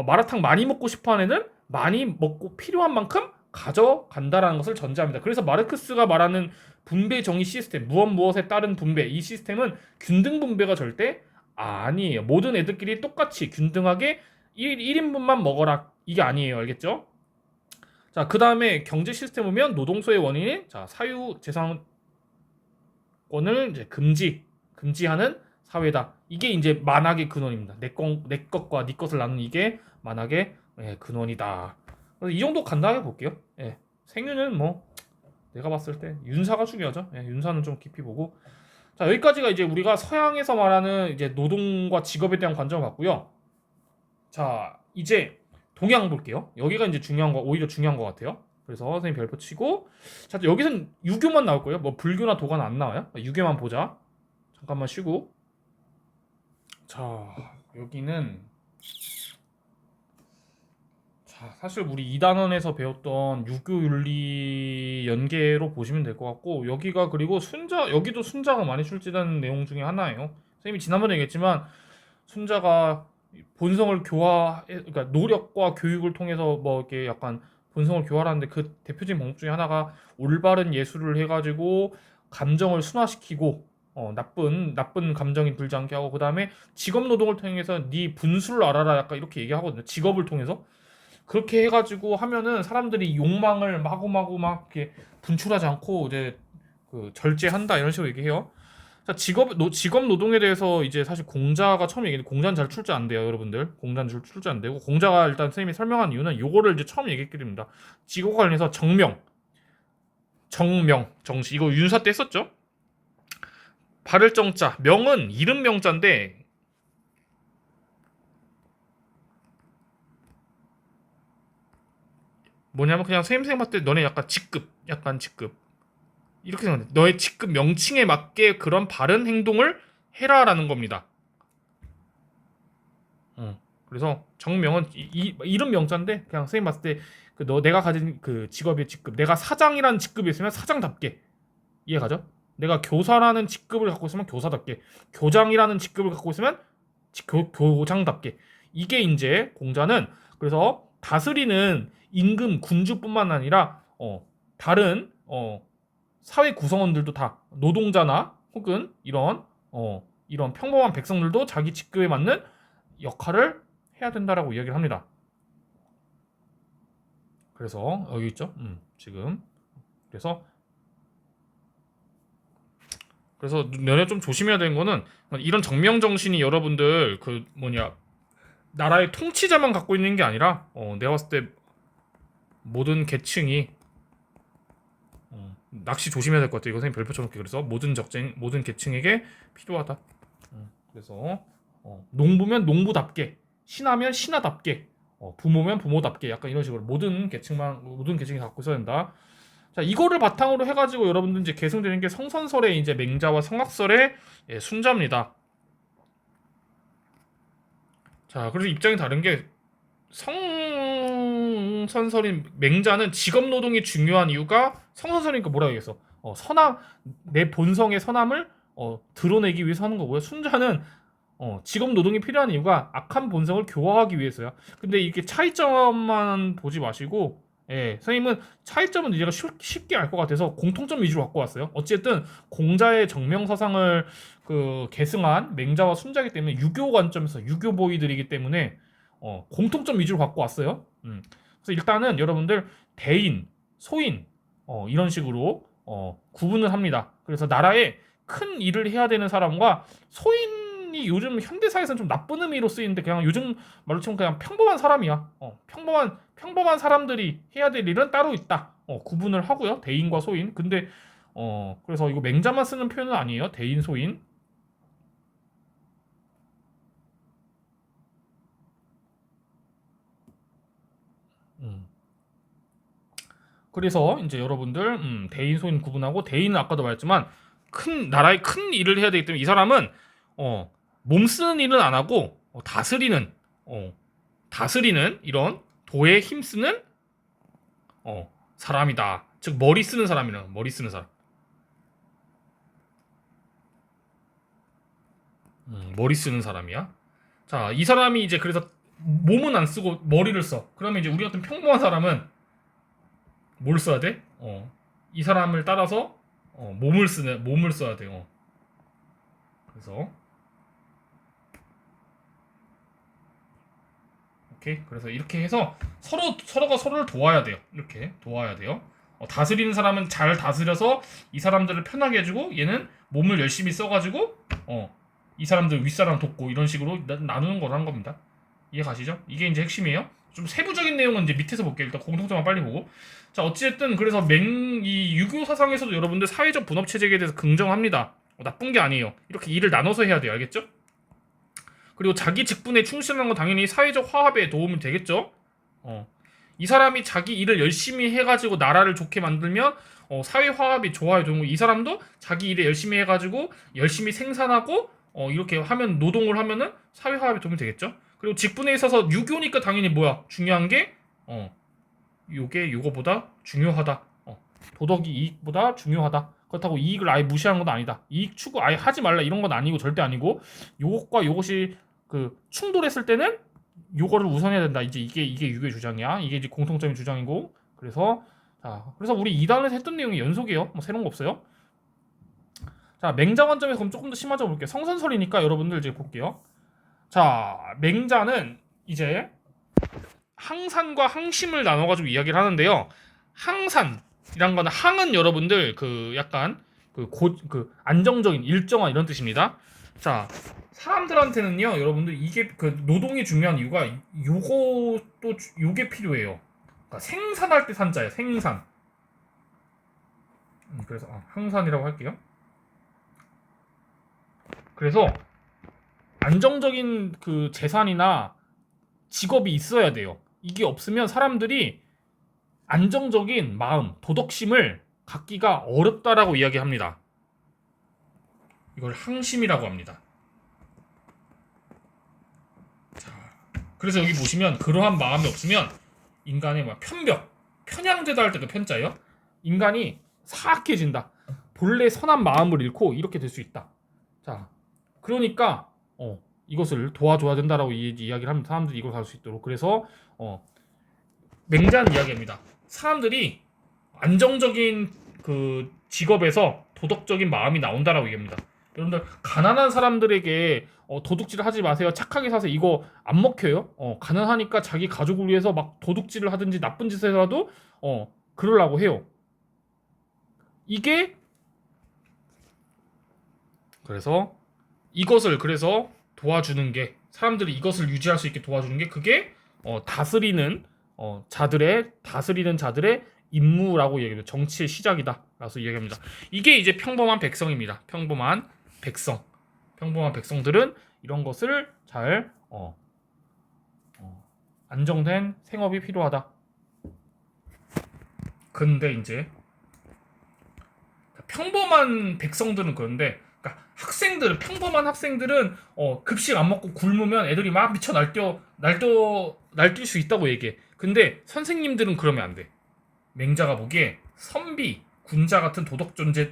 마라탕 많이 먹고 싶어 하는 애는 많이 먹고 필요한 만큼 가져간다라는 것을 전제합니다. 그래서 마르크스가 말하는 분배 정의 시스템, 무엇에 따른 분배, 이 시스템은 균등 분배가 절대 아니에요. 모든 애들끼리 똑같이 균등하게 1인분만 먹어라, 이게 아니에요. 알겠죠? 자, 그 다음에 경제 시스템 보면 노동소의 원인인 사유재산권을 이제 금지하는 사회다. 이게 이제 만학의 근원입니다. 내 것과 네 것을 나누는 이게 만학의 근원이다. 그래서 이 정도 간단하게 볼게요. 생유는 뭐 내가 봤을 때 윤사가 중요하죠. 윤사는 좀 깊이 보고. 자, 여기까지가 이제 우리가 서양에서 말하는 이제 노동과 직업에 대한 관점을 봤고요. 자, 이제 동양 볼게요. 여기가 이제 오히려 중요한 것 같아요. 그래서 선생님 별표 치고, 자, 여기선 유교만 나올 거예요. 뭐 불교나 도가는 안 나와요. 유교만 보자. 잠깐만 쉬고. 자, 여기는 사실 우리 2단원에서 배웠던 유교윤리 연계로 보시면 될 것 같고, 여기가 그리고 여기도 순자가 많이 출제되는 내용 중에 하나예요. 선생님이 지난번에 얘기했지만 순자가 본성을 그러니까 노력과 교육을 통해서 뭐 이렇게 약간 본성을 교화하는데 그 대표적인 방법 중에 하나가 올바른 예술을 해가지고 감정을 순화시키고 나쁜 감정이 들지 않게 하고, 그 다음에 직업 노동을 통해서 네 분수를 알아라, 약간 이렇게 얘기하거든요. 직업을 통해서 그렇게 해가지고 하면은 사람들이 욕망을 마구마구 막 이렇게 분출하지 않고 이제 그 절제한다, 이런 식으로 얘기해요. 자, 직업 노동에 대해서 이제 사실 공자가 처음 얘기했는데, 공자는 잘 출제 안 돼요, 여러분들. 공자는 잘 출제 안 되고, 공자가 일단 선생님이 설명한 이유는 요거를 이제 처음 얘기했기 때문입니다. 직업과 관련해서 정시, 이거 윤사 때 했었죠? 발을 정자, 명은 이름 명자인데, 뭐냐면 그냥 선생님 봤을 때 너네 약간 직급 이렇게 생각해. 너의 직급 명칭에 맞게 그런 바른 행동을 해라라는 겁니다. 그래서 정명은 이름 명자인데, 그냥 선생님 봤을 때 내가 가진 그 직업의 직급, 내가 사장이라는 직급이 있으면 사장답게, 이해가죠? 내가 교사라는 직급을 갖고 있으면 교사답게, 교장이라는 직급을 갖고 있으면 교장답게. 이게 이제 공자는, 그래서 다스리는 임금 군주뿐만 아니라 다른 사회 구성원들도 다, 노동자나 혹은 이런 평범한 백성들도 자기 직급에 맞는 역할을 해야 된다라고 이야기를 합니다. 그래서 여기 있죠. 지금 그래서 너네 좀 조심해야 되는 거는, 이런 정명 정신이 여러분들 나라의 통치자만 갖고 있는 게 아니라 내가 봤을 때 모든 계층이 낚시 조심해야 될 것 같아요. 이거 선생님 별표 쳐놓게. 그래서 모든 계층에게 필요하다. 그래서 농부면 농부답게, 신하면 신하답게, 부모면 부모답게, 약간 이런 식으로 모든 계층이 갖고 있어야 된다. 자, 이거를 바탕으로 해가지고 여러분들 이제 계승되는 게 성선설의 이제 맹자와 성악설의 순자입니다. 자, 그래서 입장이 다른 게, 성선설인 맹자는 직업 노동이 중요한 이유가, 성선설이니까 뭐라고 얘기했어? 내 본성의 선함을 드러내기 위해서 하는 거고요. 순자는 직업 노동이 필요한 이유가 악한 본성을 교화하기 위해서야. 근데 이렇게 차이점만 보지 마시고, 선생님은 차이점은 이제가 쉽게 알 것 같아서 공통점 위주로 갖고 왔어요. 어쨌든 공자의 정명사상을 계승한 맹자와 순자이기 때문에 유교 관점에서 유교보이들이기 때문에 공통점 위주로 갖고 왔어요. 그래서 일단은 여러분들 대인, 소인 이런 식으로 구분을 합니다. 그래서 나라에 큰 일을 해야 되는 사람과, 소인이 요즘 현대사에서는 좀 나쁜 의미로 쓰이는데 그냥 요즘 말로 치면 그냥 평범한 사람이야. 평범한 사람들이 해야 될 일은 따로 있다. 구분을 하고요. 대인과 소인. 근데 그래서 이거 맹자만 쓰는 표현은 아니에요. 대인, 소인. 그래서 이제 여러분들 대인, 소인 구분하고, 대인은 아까도 말했지만 나라의 큰 일을 해야 되기 때문에 이 사람은 몸 쓰는 일은 안 하고 다스리는 이런 도에 힘쓰는 사람이다. 즉 머리 쓰는 사람이라. 머리 쓰는 사람. 머리 쓰는 사람이야. 자, 이 사람이 이제 그래서 몸은 안 쓰고 머리를 써. 그러면 이제 우리 같은 평범한 사람은 뭘 써야 돼? 이 사람을 따라서 몸을 써야 돼요. 그래서 오케이. 그래서 이렇게 해서 서로가 서로를 도와야 돼요. 이렇게 도와야 돼요. 다스리는 사람은 잘 다스려서 이 사람들을 편하게 해주고 얘는 몸을 열심히 써가지고 이 사람들 윗사람 돕고 이런 식으로 나누는 거라는 겁니다. 이해 가시죠? 이게 이제 핵심이에요. 좀 세부적인 내용은 이제 밑에서 볼게요. 일단 공통점만 빨리 보고. 자, 어찌됐든 그래서 이 유교 사상에서도 여러분들 사회적 분업 체제에 대해서 긍정합니다. 나쁜 게 아니에요. 이렇게 일을 나눠서 해야 돼요. 알겠죠? 그리고 자기 직분에 충실하는 건 당연히 사회적 화합에 도움이 되겠죠. 이 사람이 자기 일을 열심히 해가지고 나라를 좋게 만들면 사회 화합이 좋아요. 이 사람도 자기 일을 열심히 해가지고 열심히 생산하고 이렇게 하면 노동을 하면은 사회 화합에 도움이 되겠죠. 그리고 직분에 있어서 유교니까 당연히 뭐야 중요한 게 요게 요거보다 중요하다. 도덕이 이익보다 중요하다. 그렇다고 이익을 아예 무시하는 건 아니다. 이익 추구 아예 하지 말라 이런 건 아니고 절대 아니고 요것과 요것이 그 충돌했을 때는 요거를 우선해야 된다. 이제 이게 유교의 주장이야. 이게 이제 공통점의 주장이고. 그래서 우리 2단에서 했던 내용이 연속이에요. 뭐 새로운 거 없어요. 자, 맹자 관점에서 그럼 조금 더 심화져 볼게요. 성선설이니까 여러분들 이제 볼게요. 자, 맹자는 이제 항산과 항심을 나눠가지고 이야기를 하는데요. 항산이란 거는 항은 여러분들 그 약간 그 안정적인 일정한 이런 뜻입니다. 자, 사람들한테는요, 여러분들 이게 그 노동이 중요한 이유가 요게 필요해요. 그러니까 생산할 때 산자예요. 생산. 그래서 항산이라고 할게요. 그래서 안정적인 그 재산이나 직업이 있어야 돼요. 이게 없으면 사람들이 안정적인 마음, 도덕심을 갖기가 어렵다라고 이야기합니다. 이걸 항심이라고 합니다. 자, 그래서 여기 보시면 그러한 마음이 없으면 인간의 편향되다 할 때도 편자예요. 인간이 사악해진다. 본래 선한 마음을 잃고 이렇게 될 수 있다. 자, 그러니까 이것을 도와줘야 된다라고 이야기를 합니다. 사람들이 이걸 갈 수 있도록. 그래서 맹자는 이야기합니다. 사람들이 안정적인 그 직업에서 도덕적인 마음이 나온다라고 얘기합니다. 여러분들 가난한 사람들에게 도둑질을 하지 마세요. 착하게 사세요. 이거 안 먹혀요. 가난하니까 자기 가족을 위해서 막 도둑질을 하든지 나쁜 짓을 해라도 그러려고 해요. 이게 그래서 이것을 그래서 도와주는 게 사람들이 이것을 유지할 수 있게 도와주는 게 그게 다스리는 자들의 임무라고 얘기해요. 정치의 시작이다. 라서 얘기합니다. 이게 이제 평범한 백성입니다. 평범한 백성들은 이런 것을 잘 안정된 생업이 필요하다. 근데 이제 평범한 백성들은 그런데 그러니까 평범한 학생들은 급식 안 먹고 굶으면 애들이 막 미쳐 날뛸 수 있다고 얘기해. 근데 선생님들은 그러면 안 돼. 맹자가 보기에 선비, 군자 같은 도덕적 존재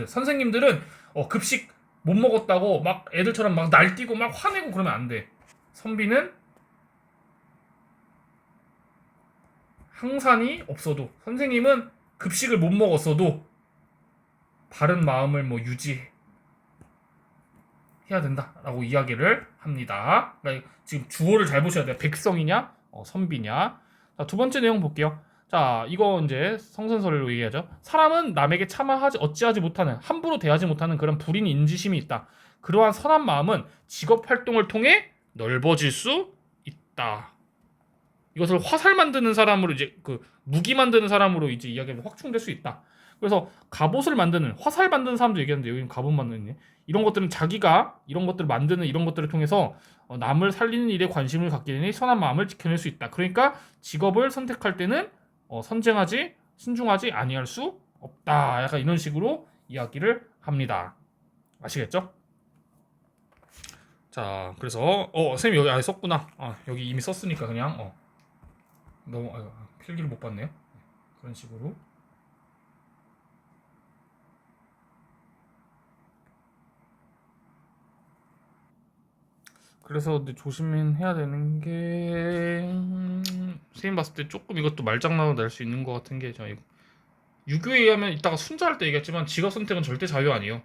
선생님들은 급식 못 먹었다고 막 애들처럼 막 날뛰고 막 화내고 그러면 안 돼. 선비는 항산이 없어도 선생님은 급식을 못 먹었어도 바른 마음을 유지해야 된다라고 이야기를 합니다. 그러니까 지금 주어를 잘 보셔야 돼요. 백성이냐, 선비냐. 자, 두 번째 내용 볼게요. 자, 이거 이제 성선설로 얘기하죠. 사람은 남에게 어찌하지 못하는, 함부로 대하지 못하는 그런 불인 인지심이 있다. 그러한 선한 마음은 직업 활동을 통해 넓어질 수 있다. 이것을 화살 만드는 사람으로 이제 무기 만드는 사람으로 이제 이야기가 확충될 수 있다. 그래서 갑옷을 만드는 화살 만드는 사람도 얘기하는데 여기는 갑옷 만드는 이런 것들은 자기가 이런 것들을 만드는 이런 것들을 통해서 남을 살리는 일에 관심을 갖게 되니 선한 마음을 지켜낼 수 있다. 그러니까 직업을 선택할 때는 신중하지 아니할 수 없다. 약간 이런 식으로 이야기를 합니다. 아시겠죠? 자, 그래서 선생님 여기 안에 썼구나. 여기 이미 썼으니까 그냥 너무 필기를 못 봤네요. 그런 식으로. 그래서 근데 조심해야 되는 게 선생님 봤을 때 조금 이것도 말장난으로 날 수 있는 것 같은 게 이거 유교에 의하면 이따가 순자할 때 얘기했지만 직업 선택은 절대 자유 아니에요.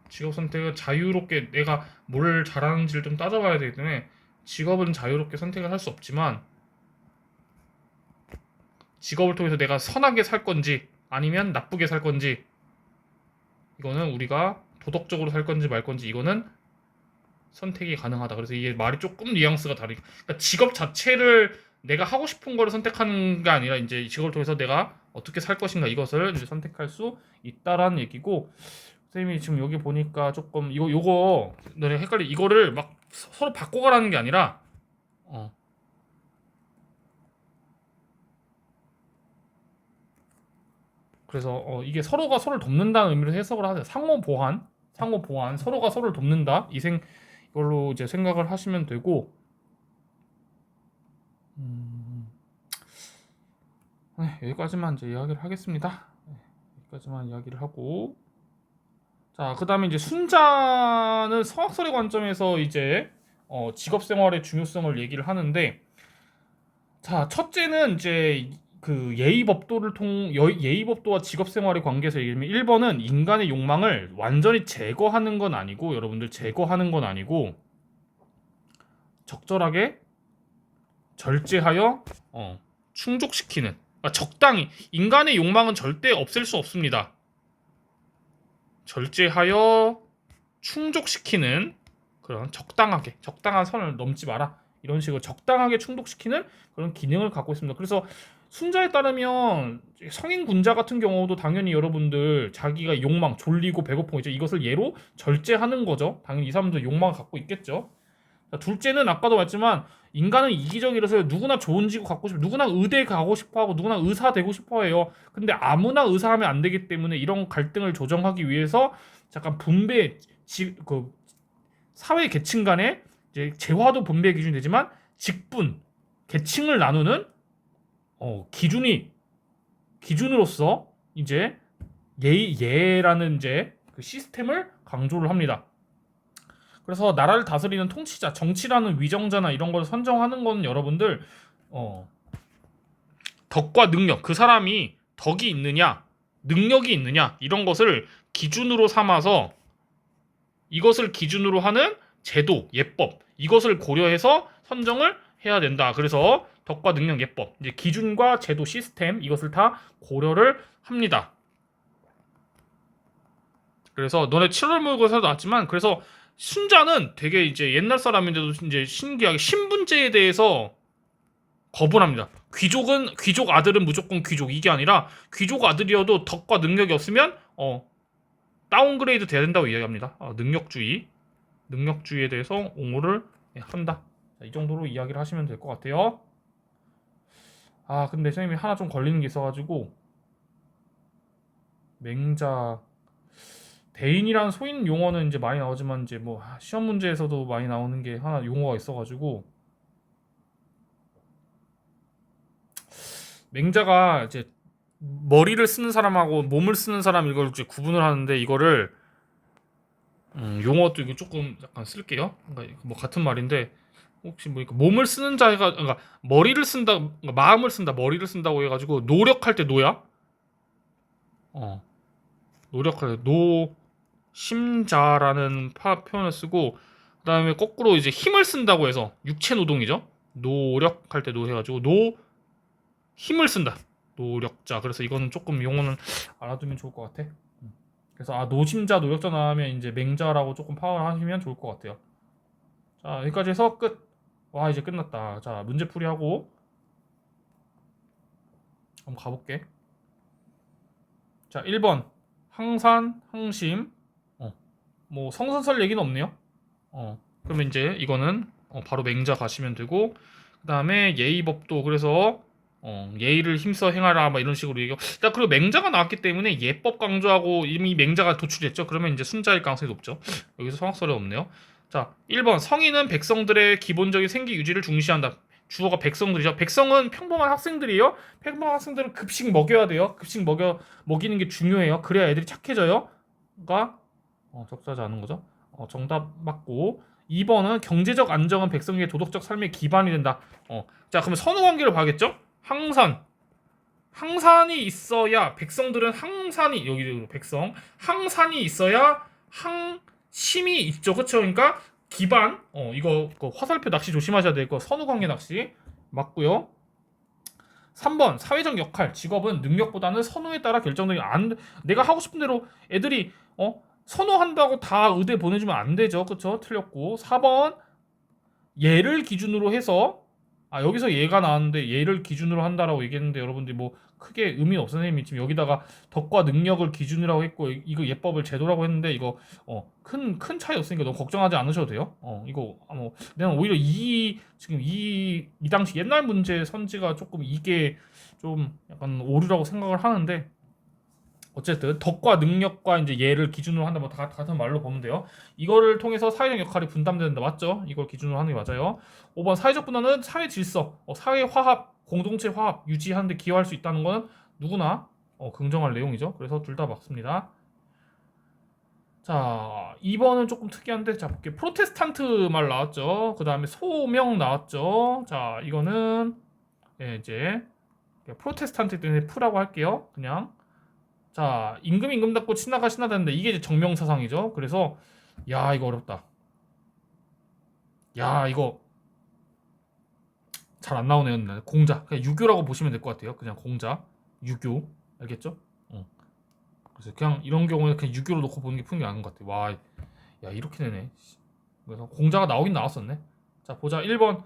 직업 선택은 자유롭게 내가 뭘 잘하는지를 좀 따져봐야 되기 때문에 직업은 자유롭게 선택을 할 수 없지만 직업을 통해서 내가 선하게 살 건지 아니면 나쁘게 살 건지 이거는 우리가 도덕적으로 살 건지 말 건지 이거는 선택이 가능하다. 그래서 이게 말이 조금 뉘앙스가 다르니까 그러니까 직업 자체를 내가 하고 싶은 거를 선택하는 게 아니라 이제 직업을 통해서 내가 어떻게 살 것인가 이것을 이제 선택할 수 있다라는 얘기고 선생님이 지금 여기 보니까 조금 요거 너네 헷갈리 이거를 막 서로 바꿔가라는 게 아니라 어 그래서 이게 서로가 서로를 돕는다는 의미로 해석을 하세요. 상호 보완 서로가 서로를 돕는다 이걸로 이제 생각을 하시면 되고 음, 네, 여기까지만 이제 이야기를 하겠습니다. 네, 여기까지만 이야기를 하고 자 그다음에 이제 순자는 성악설의 관점에서 이제 직업 생활의 중요성을 얘기를 하는데 자 첫째는 이제 그 예의법도와 직업 생활의 관계에서 얘기하면 1번은 인간의 욕망을 완전히 제거하는 건 아니고 여러분들 제거하는 건 아니고 적절하게 절제하여 충족시키는 적당히 인간의 욕망은 절대 없앨 수 없습니다. 절제하여 충족시키는 그런 적당한 선을 넘지 마라 이런 식으로 적당하게 충족시키는 그런 기능을 갖고 있습니다. 그래서 순자에 따르면 성인 군자 같은 경우도 당연히 여러분들 자기가 욕망, 졸리고 배고픈 이제 이것을 예로 절제하는 거죠. 당연히 이 사람도 욕망을 갖고 있겠죠. 자, 둘째는 아까도 말했지만 인간은 이기적이라서 누구나 좋은 직업 갖고 싶어, 누구나 의대 가고 싶어하고 누구나 의사 되고 싶어해요. 근데 아무나 의사하면 안 되기 때문에 이런 갈등을 조정하기 위해서 잠깐 그 사회 계층 간의 이제 재화도 분배 기준이 되지만 직분, 계층을 나누는 기준으로서 이제 예라는 이제 그 시스템을 강조를 합니다. 그래서 나라를 다스리는 통치자, 정치라는 위정자나 이런 걸 선정하는 건 여러분들 덕과 능력, 그 사람이 덕이 있느냐, 능력이 있느냐 이런 것을 기준으로 삼아서 이것을 기준으로 하는 제도, 예법 이것을 고려해서 선정을 해야 된다. 그래서 덕과 능력, 예법 이제 기준과 제도, 시스템 이것을 다 고려를 합니다. 그래서 너네 7월 모의고사도 나왔지만 그래서 순자는 되게 이제 옛날 사람인데도 이제 신기하게 신분제에 대해서 거부를 합니다. 귀족 아들은 무조건 귀족 이게 아니라 귀족 아들이어도 덕과 능력이 없으면 다운그레이드 돼야 된다고 이야기합니다. 능력주의에 대해서 옹호를 한다. 자, 이 정도로 이야기를 하시면 될 것 같아요. 아 근데 선생님이 하나 좀 걸리는 게 있어가지고 맹자 대인이란 소인 용어는 이제 많이 나오지만 이제 뭐 시험 문제에서도 많이 나오는 게 하나 용어가 있어가지고 맹자가 이제 머리를 쓰는 사람하고 몸을 쓰는 사람 이걸 이제 구분을 하는데 이거를 용어도 이거 조금 약간 쓸게요. 그러니까 뭐 같은 말인데 혹시 뭐 몸을 쓰는 자가 그러니까 머리를 쓴다, 그러니까 마음을 쓴다, 머리를 쓴다고 해가지고 노력할 때 노야, 노력할 때 노심자라는 표현을 쓰고 그다음에 거꾸로 이제 힘을 쓴다고 해서 육체 노동이죠. 노력할 때 노 해가지고 힘을 쓴다. 노력자. 그래서 이거는 조금 용어는 알아두면 좋을 것 같아. 그래서 노심자, 노력자 나오면 이제 맹자라고 조금 파악을 하시면 좋을 것 같아요. 자, 여기까지 해서 끝. 와, 이제 끝났다. 자, 문제풀이 하고 한번 가볼게. 자, 1번. 항산, 항심. 뭐 성선설 얘기는 없네요. 그러면 이제 이거는 바로 맹자 가시면 되고 그다음에 예의법도 그래서 예의를 힘써 행하라 막 이런 식으로 얘기하고 그리고 맹자가 나왔기 때문에 예법 강조하고 이미 맹자가 도출됐죠. 그러면 이제 순자일 가능성이 높죠. 여기서 성악설이 없네요. 자 1번 성인은 백성들의 기본적인 생기 유지를 중시한다. 주어가 백성들이죠. 백성은 평범한 학생들이에요. 평범한 학생들은 급식 먹여야 돼요. 먹이는 게 중요해요. 그래야 애들이 착해져요. 그러니까 적절하지 않은 거죠. 정답 맞고 2번은 경제적 안정은 백성의 도덕적 삶의 기반이 된다. 자 그러면 선후 관계를 봐야겠죠? 항산 항산이 있어야 백성들은 항산이 여기 백성 항산이 있어야 항심이 있죠. 그렇죠? 그러니까 기반 이거 화살표 낚시 조심하셔야 될 거 선후관계 낚시 맞고요. 3번 사회적 역할 직업은 능력보다는 선호에 따라 결정되기 안 내가 하고 싶은 대로 애들이 선호한다고 다 의대 보내주면 안 되죠. 그렇죠? 틀렸고 4번 얘를 기준으로 해서 여기서 얘가 나왔는데 얘를 기준으로 한다라고 얘기했는데 여러분들이 뭐 크게 의미 없어. 선생님이 지금 여기다가 덕과 능력을 기준이라고 했고 이거 예법을 제도라고 했는데 이거 큰 차이 없으니까 너무 걱정하지 않으셔도 돼요. 이거 뭐 내가 오히려 지금 이 당시 옛날 문제 선지가 조금 이게 좀 약간 오류라고 생각을 하는데 어쨌든 덕과 능력과 이제 얘를 기준으로 한다 뭐 다 같은 말로 보면 돼요. 이거를 통해서 사회적 역할이 분담된다 맞죠? 이걸 기준으로 하는 게 맞아요. 5번 사회적 분화는 사회 질서, 사회 화합, 공동체 화합 유지하는 데 기여할 수 있다는 거는 누구나 긍정할 내용이죠. 그래서 둘 다 맞습니다. 자, 2번은 조금 특이한데 자 볼게요. 프로테스탄트 말 나왔죠. 그 다음에 소명 나왔죠. 자, 이거는 이제 프로테스탄트 때문에 프라고 할게요. 그냥 자, 임금 닫고 신하가 신하되는데 이게 이제 정명사상이죠. 그래서 야 이거 어렵다. 야 이거 잘 안 나오네요. 공자 그냥 유교라고 보시면 될 것 같아요. 그냥 공자 유교 알겠죠? 그래서 그냥 이런 경우에는 그냥 유교로 놓고 보는 게 푸는 게 나은 것 같아. 와, 야 이렇게 되네. 그래서 공자가 나오긴 나왔었네. 자 보자 1번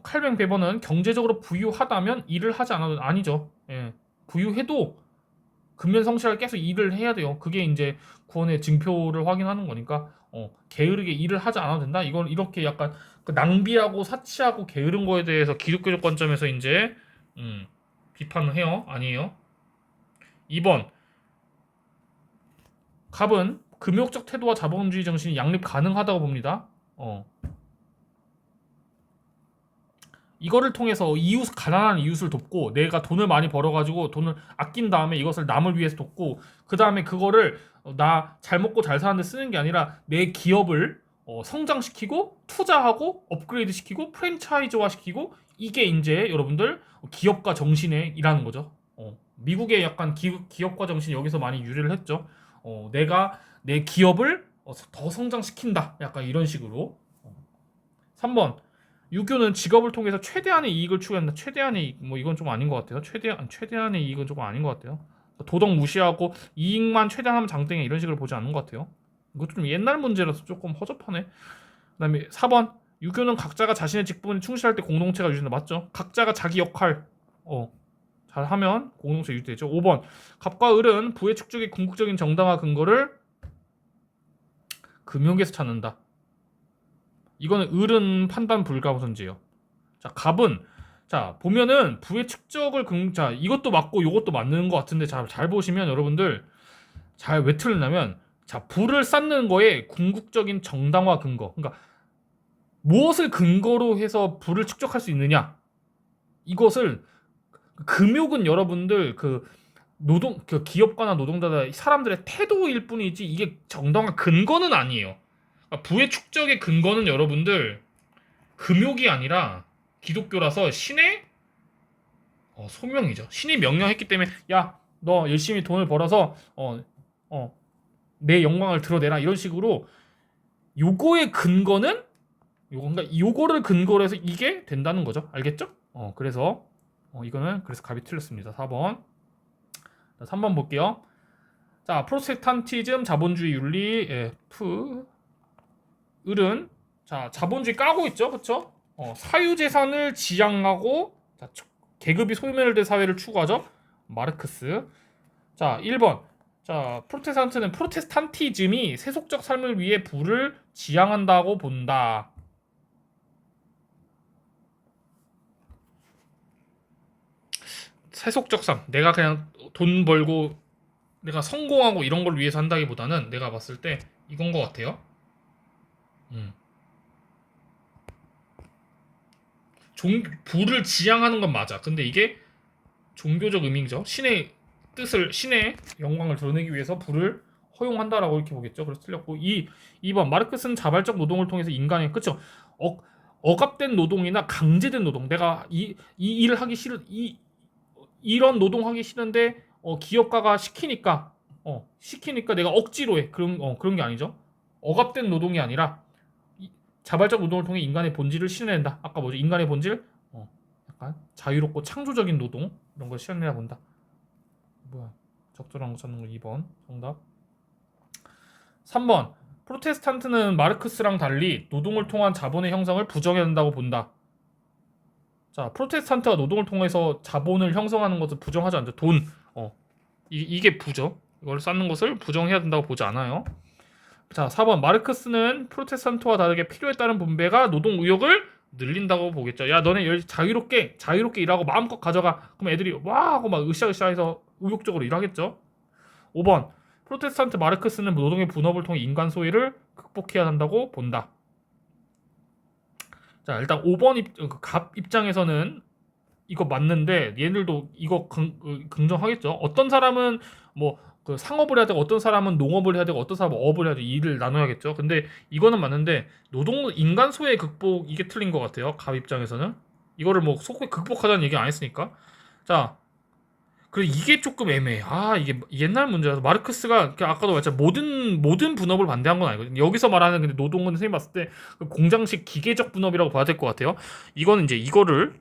칼뱅 베버는 경제적으로 부유하다면 일을 하지 않아도 아니죠. 예. 부유해도 근면성실하게 계속 일을 해야 돼요. 그게 이제 구원의 증표를 확인하는 거니까 게으르게 일을 하지 않아도 된다. 이걸 이렇게 약간 그 낭비하고 사치하고 게으른 거에 대해서 기독교적 관점에서 이제 비판을 해요. 아니에요. 2번 갑은 금욕적 태도와 자본주의 정신이 양립 가능하다고 봅니다. 이거를 통해서 가난한 이웃을 돕고 내가 돈을 많이 벌어가지고 돈을 아낀 다음에 이것을 남을 위해서 돕고 그 다음에 그거를 나 잘 먹고 잘 사는데 쓰는 게 아니라 내 기업을 성장시키고 투자하고 업그레이드 시키고 프랜차이즈화 시키고 이게 이제 여러분들 기업가 정신에 일하는 거죠. 미국의 약간 기업가 정신이 여기서 많이 유래를 했죠. 내가 내 기업을 더 성장시킨다. 약간 이런 식으로. 3번 유교는 직업을 통해서 최대한의 이익을 추구한다. 최대한의 이익, 뭐 이건 좀 아닌 것 같아요. 최대한의 이익은 조금 아닌 것 같아요. 도덕 무시하고 이익만 최대한 하면 장땡이 이런 식으로 보지 않는 것 같아요. 이것도 좀 옛날 문제라서 조금 허접하네. 그다음에 4번 유교는 각자가 자신의 직분에 충실할 때 공동체가 유지된다. 맞죠? 각자가 자기 역할 잘하면 공동체 유지되죠. 5번 갑과 을은 부의 축적의 궁극적인 정당화 근거를 금욕에서 찾는다. 이거는 을은 판단 불가선지예요. 자, 갑은 자 보면은 부의 축적을 자 이것도 맞고 이것도 맞는 것 같은데 잘 보시면 여러분들 잘 왜 틀리냐면 자 부를 쌓는 거에 궁극적인 정당화 근거 그러니까 무엇을 근거로 해서 부를 축적할 수 있느냐 이것을 금욕은 여러분들 그 기업가나 노동자들 사람들의 태도일 뿐이지 이게 정당한 근거는 아니에요. 그러니까 부의 축적의 근거는 여러분들 금욕이 아니라 기독교라서 신의 소명이죠. 신이 명령했기 때문에 야 너 열심히 돈을 벌어서 내 영광을 드러내라 이런 식으로 요거의 근거는 요거를 근거로 해서 이게 된다는 거죠. 알겠죠? 그래서 이거는 그래서 답이 틀렸습니다. 4번. 3번 볼게요. 자, 프로테스탄티즘, 자본주의 윤리, F, 을은 자 자본주의 까고 있죠, 그렇죠? 사유재산을 지향하고 자, 계급이 소멸된 사회를 추구하죠. 마르크스. 자, 1번. 자, 프로테스탄티즘이 세속적 삶을 위해 부를 지향한다고 본다. 세속적 삶. 내가 그냥 돈 벌고 내가 성공하고 이런 걸 위해서 한다기보다는 내가 봤을 때 이건 것 같아요. 부를 지향하는 건 맞아. 근데 이게 종교적 의미죠. 신의 뜻을 신의 영광을 드러내기 위해서 부를 허용한다라고 이렇게 보겠죠. 그래서 틀렸고 2번 마르크스는 자발적 노동을 통해서 인간의 그쵸? 억압된 노동이나 강제된 노동, 내가 이 일을 하기 싫은 이런 노동하기 싫은데 기업가가 시키니까 내가 억지로 해. 그런 게 아니죠. 억압된 노동이 아니라 자발적 노동을 통해 인간의 본질을 실현낸다. 아까 뭐죠? 인간의 본질? 약간 자유롭고 창조적인 노동 이런 걸 실현해야 본다. 뭐야? 적절한 거 찾는 거 2번 정답. 3번 프로테스탄트는 마르크스랑 달리 노동을 통한 자본의 형성을 부정해야 한다고 본다. 자, 프로테스탄트가 노동을 통해서 자본을 형성하는 것을 부정하지 않죠. 돈, 이게 부죠. 이걸 쌓는 것을 부정해야 된다고 보지 않아요. 자, 4번 마르크스는 프로테스탄트와 다르게 필요에 따른 분배가 노동 의욕을 늘린다고 보겠죠. 야, 너네 자유롭게 일하고 마음껏 가져가. 그럼 애들이 와 하고 막 으쌰으쌰해서 의욕적으로 일하겠죠. 5번 프로테스탄트 마르크스는 노동의 분업을 통해 인간 소외를 극복해야 한다고 본다. 자, 일단 5번 갑 입장에서는 이거 맞는데 얘들도 이거 긍정하겠죠. 어떤 사람은 뭐 그 상업을 해야 되고 어떤 사람은 농업을 해야 되고 어떤 사람은 업을 해야 되고 일을 나눠야겠죠. 근데 이거는 맞는데 노동 인간 소외 극복 이게 틀린 것 같아요. 갑 입장에서는 이거를 뭐 소위 극복하자는 얘기 안 했으니까. 자, 그리고 이게 조금 애매해. 이게 옛날 문제라서 마르크스가 아까도 말했지만 모든 분업을 반대한 건 아니거든요. 여기서 말하는 근데 노동은 선생님 봤을 때 공장식 기계적 분업이라고 봐야 될 것 같아요. 이거는 이제 이거를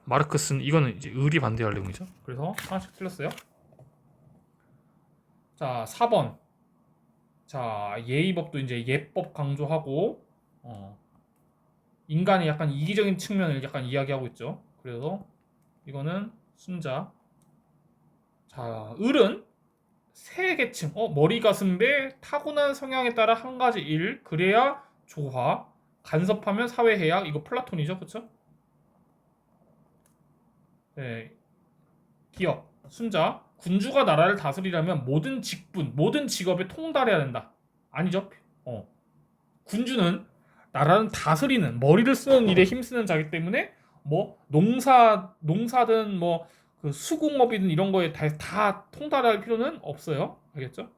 마르크스는 이거는 이제 의리 반대할 내용이죠. 그래서 하나씩 틀렸어요. 자, 4번. 자, 예의법도 이제 예법 강조하고 인간의 약간 이기적인 측면을 약간 이야기하고 있죠. 그래서 이거는 순자. 자, 을은 세 계층. 머리 가슴배 타고난 성향에 따라 한 가지 일. 그래야 조화. 간섭하면 사회해악. 이거 플라톤이죠. 그렇죠? 네. 기업. 순자. 군주가 나라를 다스리려면 모든 직분, 모든 직업에 통달해야 된다. 아니죠? 군주는 나라는 다스리는 머리를 쓰는 일에 힘쓰는 자기 때문에 뭐 농사든 뭐 그 수공업이든 이런 거에 다 통달할 필요는 없어요. 알겠죠?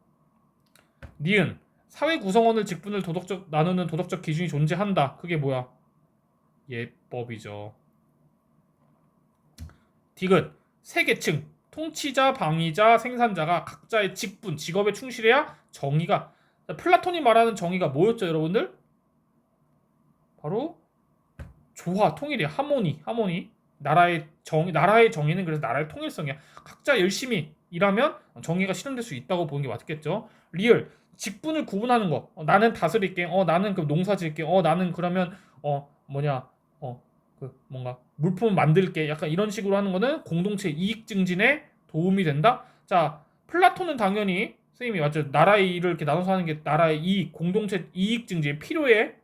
니은 사회 구성원을 직분을 도덕적 나누는 도덕적 기준이 존재한다. 그게 뭐야? 예법이죠. 디귿 세 계층 통치자, 방위자, 생산자가 각자의 직분, 직업에 충실해야 정의가 플라톤이 말하는 정의가 뭐였죠, 여러분들? 바로 조화, 통일이야. 하모니. 나라의 정의는 그래서 나라의 통일성이야. 각자 열심히 일하면 정의가 실현될 수 있다고 보는 게 맞겠죠. 리얼 직분을 구분하는 거. 나는 다스릴게. 나는 그 농사 지을게. 나는 그러면 그 뭔가 물품 만들게. 약간 이런 식으로 하는 거는 공동체 이익 증진에 도움이 된다. 자, 플라톤은 당연히 선생님이 맞죠. 나라의 일을 이렇게 나눠서 하는 게 나라의 이익, 공동체 이익 증진에 필요해.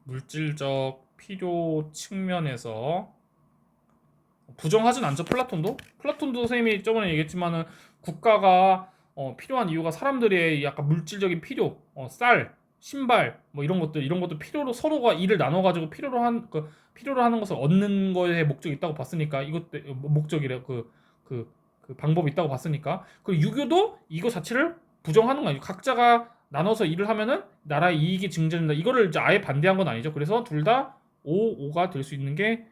물질적 필요 측면에서 부정하진 않죠. 플라톤도 선생님이 저번에 얘기했지만은 국가가 필요한 이유가 사람들의 약간 물질적인 필요, 쌀, 신발 뭐 이런 것도 필요로 서로가 일을 나눠 가지고 필요로 하는 것을 얻는 거에 목적이 있다고 봤으니까 이것도 목적이래 그 방법이 있다고 봤으니까. 그리고 유교도 이거 자체를 부정하는 거 아니죠. 각자가 나눠서 일을 하면은 나라의 이익이 증진된다. 이거를 이제 아예 반대한 건 아니죠. 그래서 둘 다 5가 될 수 있는 게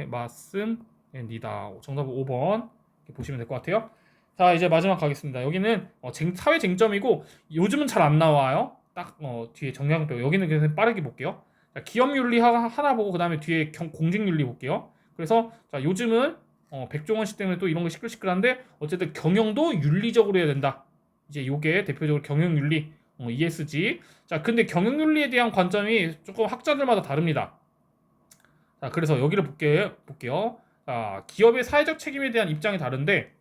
맞습니다. 정답은 5번 보시면 될 것 같아요. 자, 이제 마지막 가겠습니다. 여기는 사회 쟁점이고 요즘은 잘 안 나와요. 딱 뒤에 정량표 여기는 그냥 빠르게 볼게요. 자, 기업윤리 하나 보고 그 다음에 뒤에 공직윤리 볼게요. 그래서 자, 요즘은 백종원 씨 때문에 또 이런 거 시끌시끌한데 어쨌든 경영도 윤리적으로 해야 된다. 이제 요게 대표적으로 경영윤리 ESG. 자, 근데 경영윤리에 대한 관점이 조금 학자들마다 다릅니다. 자, 그래서 여기를 볼게요. 자, 기업의 사회적 책임에 대한 입장이 다른데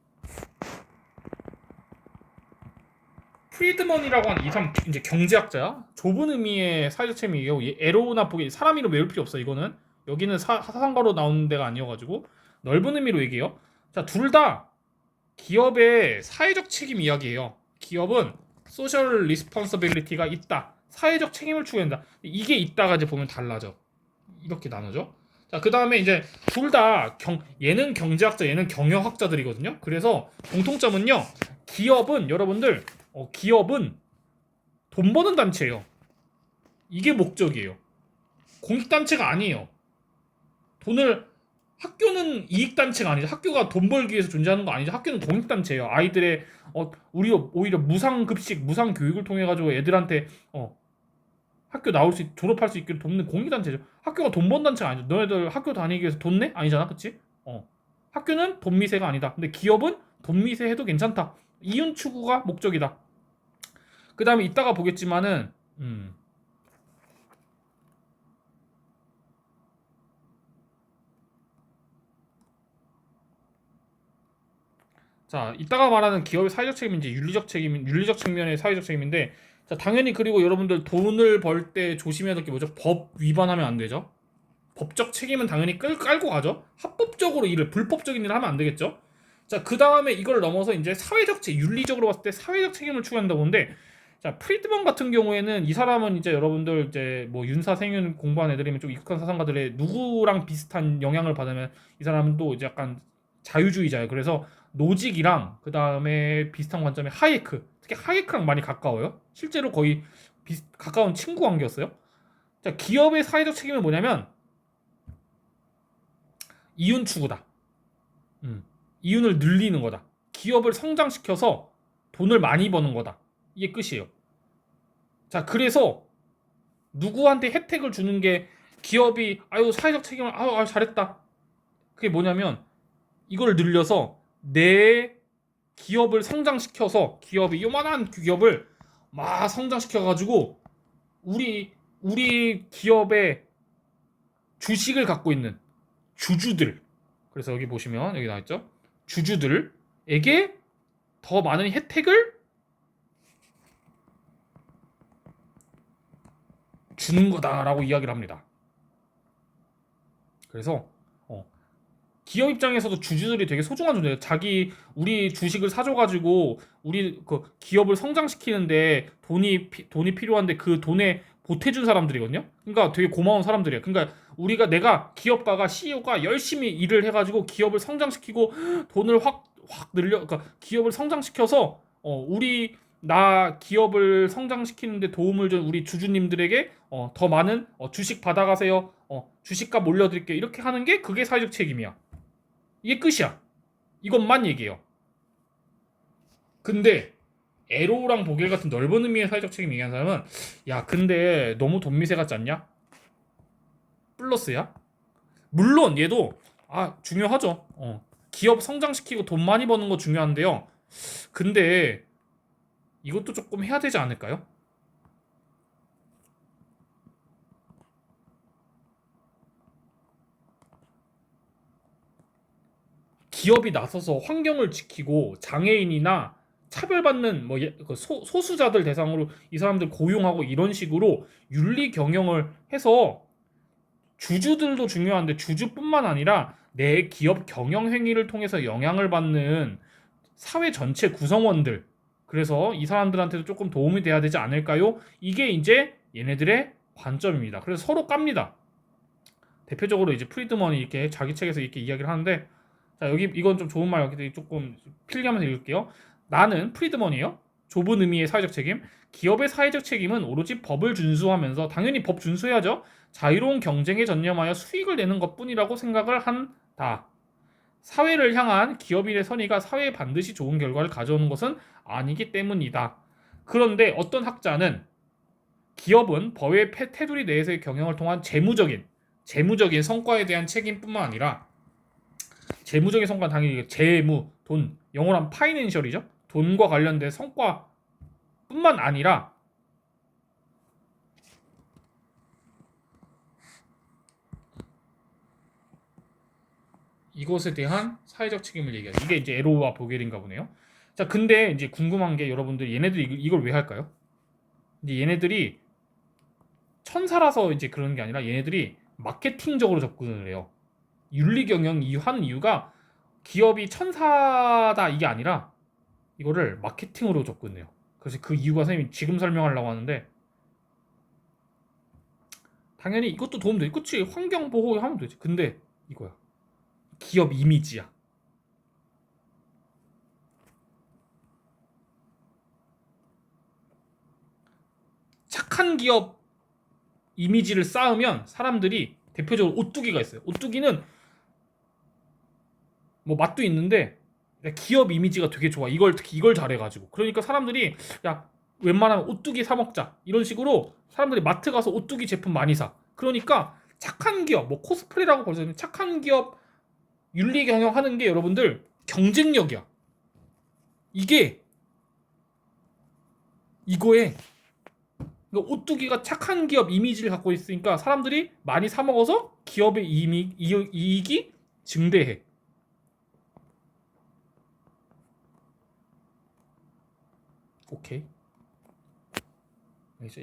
프리드먼이라고 하는 이 사람 이제 경제학자야. 좁은 의미의 사회적 책임이에요. 에로나 보기 사람 이름 외울 필요 없어. 이거는 여기는 사상가로 나오는 데가 아니어가지고 넓은 의미로 얘기해요. 자, 둘 다 기업의 사회적 책임 이야기예요. 기업은 소셜 리스폰서빌리티가 있다. 사회적 책임을 추구한다. 이게 있다가 이제 보면 달라져. 이렇게 나누죠. 자, 그 다음에 이제 둘 다 얘는 경제학자, 얘는 경영학자들이거든요. 그래서 공통점은요. 기업은 여러분들 기업은 돈 버는 단체예요. 이게 목적이에요. 공익단체가 아니에요. 돈을 학교는 이익단체가 아니죠. 학교가 돈 벌기 위해서 존재하는 거 아니죠. 학교는 공익단체예요. 아이들의 우리 오히려 무상급식, 무상교육을 통해 가지고 애들한테 학교 나올 수 졸업할 수 있게 돕는 공익단체죠. 학교가 돈 번 단체가 아니죠. 너네들 학교 다니기 위해서 돈 내? 아니잖아, 그치? 학교는 돈 미세가 아니다. 근데 기업은 돈 미세 해도 괜찮다. 이윤 추구가 목적이다. 그 다음에 이따가 보겠지만은 자, 이따가 말하는 기업의 사회적 책임은 이제 윤리적 측면의 사회적 책임인데, 자, 당연히 그리고 여러분들 돈을 벌 때 조심해야 될 게 뭐죠? 법 위반하면 안 되죠. 법적 책임은 당연히 깔고 가죠. 합법적으로 불법적인 일을 하면 안 되겠죠. 자, 그 다음에 이걸 넘어서 이제 윤리적으로 봤을 때 사회적 책임을 추구한다고 하는데, 자, 프리드먼 같은 경우에는 이 사람은 이제 여러분들 이제 뭐 윤사 생윤 공부한 애들이면 좀 익숙한 사상가들의 누구랑 비슷한 영향을 받으면 이 사람은 또 이제 약간 자유주의자예요. 그래서 노직이랑 그 다음에 비슷한 관점의 하예크, 특히 하예크랑 많이 가까워요. 실제로 거의 가까운 친구 관계였어요. 자, 기업의 사회적 책임은 뭐냐면 이윤 추구다. 이윤을 늘리는 거다. 기업을 성장시켜서 돈을 많이 버는 거다. 이게 끝이에요. 자, 그래서 누구한테 혜택을 주는 게 기업이 아유 사회적 책임을 아유 잘했다. 그게 뭐냐면 이걸 늘려서 내 기업을 성장시켜서 기업이 요만한 기업을 막 성장시켜 가지고 우리 기업의 주식을 갖고 있는 주주들, 그래서 여기 보시면 여기 나와 있죠. 주주들에게 더 많은 혜택을 주는 거다라고 이야기를 합니다. 그래서 기업 입장에서도 주주들이 되게 소중한 존재예요. 우리 주식을 사줘가지고 우리 그 기업을 성장시키는데 돈이 필요한데 그 돈에 보태준 사람들이거든요. 그러니까 되게 고마운 사람들이에요. 그러니까 내가 기업가가 CEO가 열심히 일을 해가지고 기업을 성장시키고 돈을 확 늘려, 그러니까 기업을 성장시켜서 나 기업을 성장시키는데 도움을 준 우리 주주님들에게 더 많은 주식 받아가세요. 주식값 올려드릴게요. 이렇게 하는 게 그게 사회적 책임이야. 이게 끝이야. 이것만 얘기해요. 근데 에로우랑 보겔 같은 넓은 의미의 사회적 책임 얘기하는 사람은 야 근데 너무 돈미세 같지 않냐? 플러스야? 물론 얘도 중요하죠. 기업 성장시키고 돈 많이 버는 거 중요한데요. 근데 이것도 조금 해야 되지 않을까요? 기업이 나서서 환경을 지키고 장애인이나 차별받는 소수자들 대상으로 이 사람들 고용하고 이런 식으로 윤리 경영을 해서 주주들도 중요한데 주주뿐만 아니라 내 기업 경영 행위를 통해서 영향을 받는 사회 전체 구성원들, 그래서 이 사람들한테도 조금 도움이 돼야 되지 않을까요? 이게 이제 얘네들의 관점입니다. 그래서 서로 깝니다. 대표적으로 이제 프리드먼이 이렇게 자기 책에서 이렇게 이야기를 하는데, 자 여기 이건 좀 좋은 말 여기 조금 필기하면서 읽을게요. 나는 프리드먼이에요. 좁은 의미의 사회적 책임. 기업의 사회적 책임은 오로지 법을 준수하면서, 당연히 법 준수해야죠. 자유로운 경쟁에 전념하여 수익을 내는 것뿐이라고 생각을 한다. 사회를 향한 기업인의 선의가 사회에 반드시 좋은 결과를 가져오는 것은 아니기 때문이다. 그런데 어떤 학자는 기업은 법의 테두리 내에서의 경영을 통한 재무적인 성과에 대한 책임뿐만 아니라, 재무적인 성과는 당연히 재무, 돈, 영어로 하면 파이낸셜이죠. 돈과 관련된 성과뿐만 아니라 이것에 대한 사회적 책임을 얘기하죠. 이게 이제 에로와 보겔인가 보네요. 자, 근데 이제 궁금한 게 여러분들 얘네들이 이걸 왜 할까요? 이제 얘네들이 천사라서 이제 그러는 게 아니라 얘네들이 마케팅적으로 접근을 해요. 윤리 경영 하는 이유가 기업이 천사다 이게 아니라 이거를 마케팅으로 접근해요. 그래서 그 이유가 선생님이 지금 설명하려고 하는데 당연히 이것도 도움되지. 그치? 환경 보호 하면 되지. 근데 이거야. 기업 이미지야. 착한 기업 이미지를 쌓으면 사람들이 대표적으로 오뚜기가 있어요. 오뚜기는 뭐 맛도 있는데 기업 이미지가 되게 좋아. 이걸 특히 이걸 잘해가지고 그러니까 사람들이 야 웬만하면 오뚜기 사 먹자 이런 식으로 사람들이 마트 가서 오뚜기 제품 많이 사. 그러니까 착한 기업 뭐 코스프레라고 벌써 착한 기업 윤리 경영하는 게 여러분들 경쟁력이야. 이게 이거에 그러니까 오뚜기가 착한 기업 이미지를 갖고 있으니까 사람들이 많이 사 먹어서 기업의 이익이 증대해. 오케이.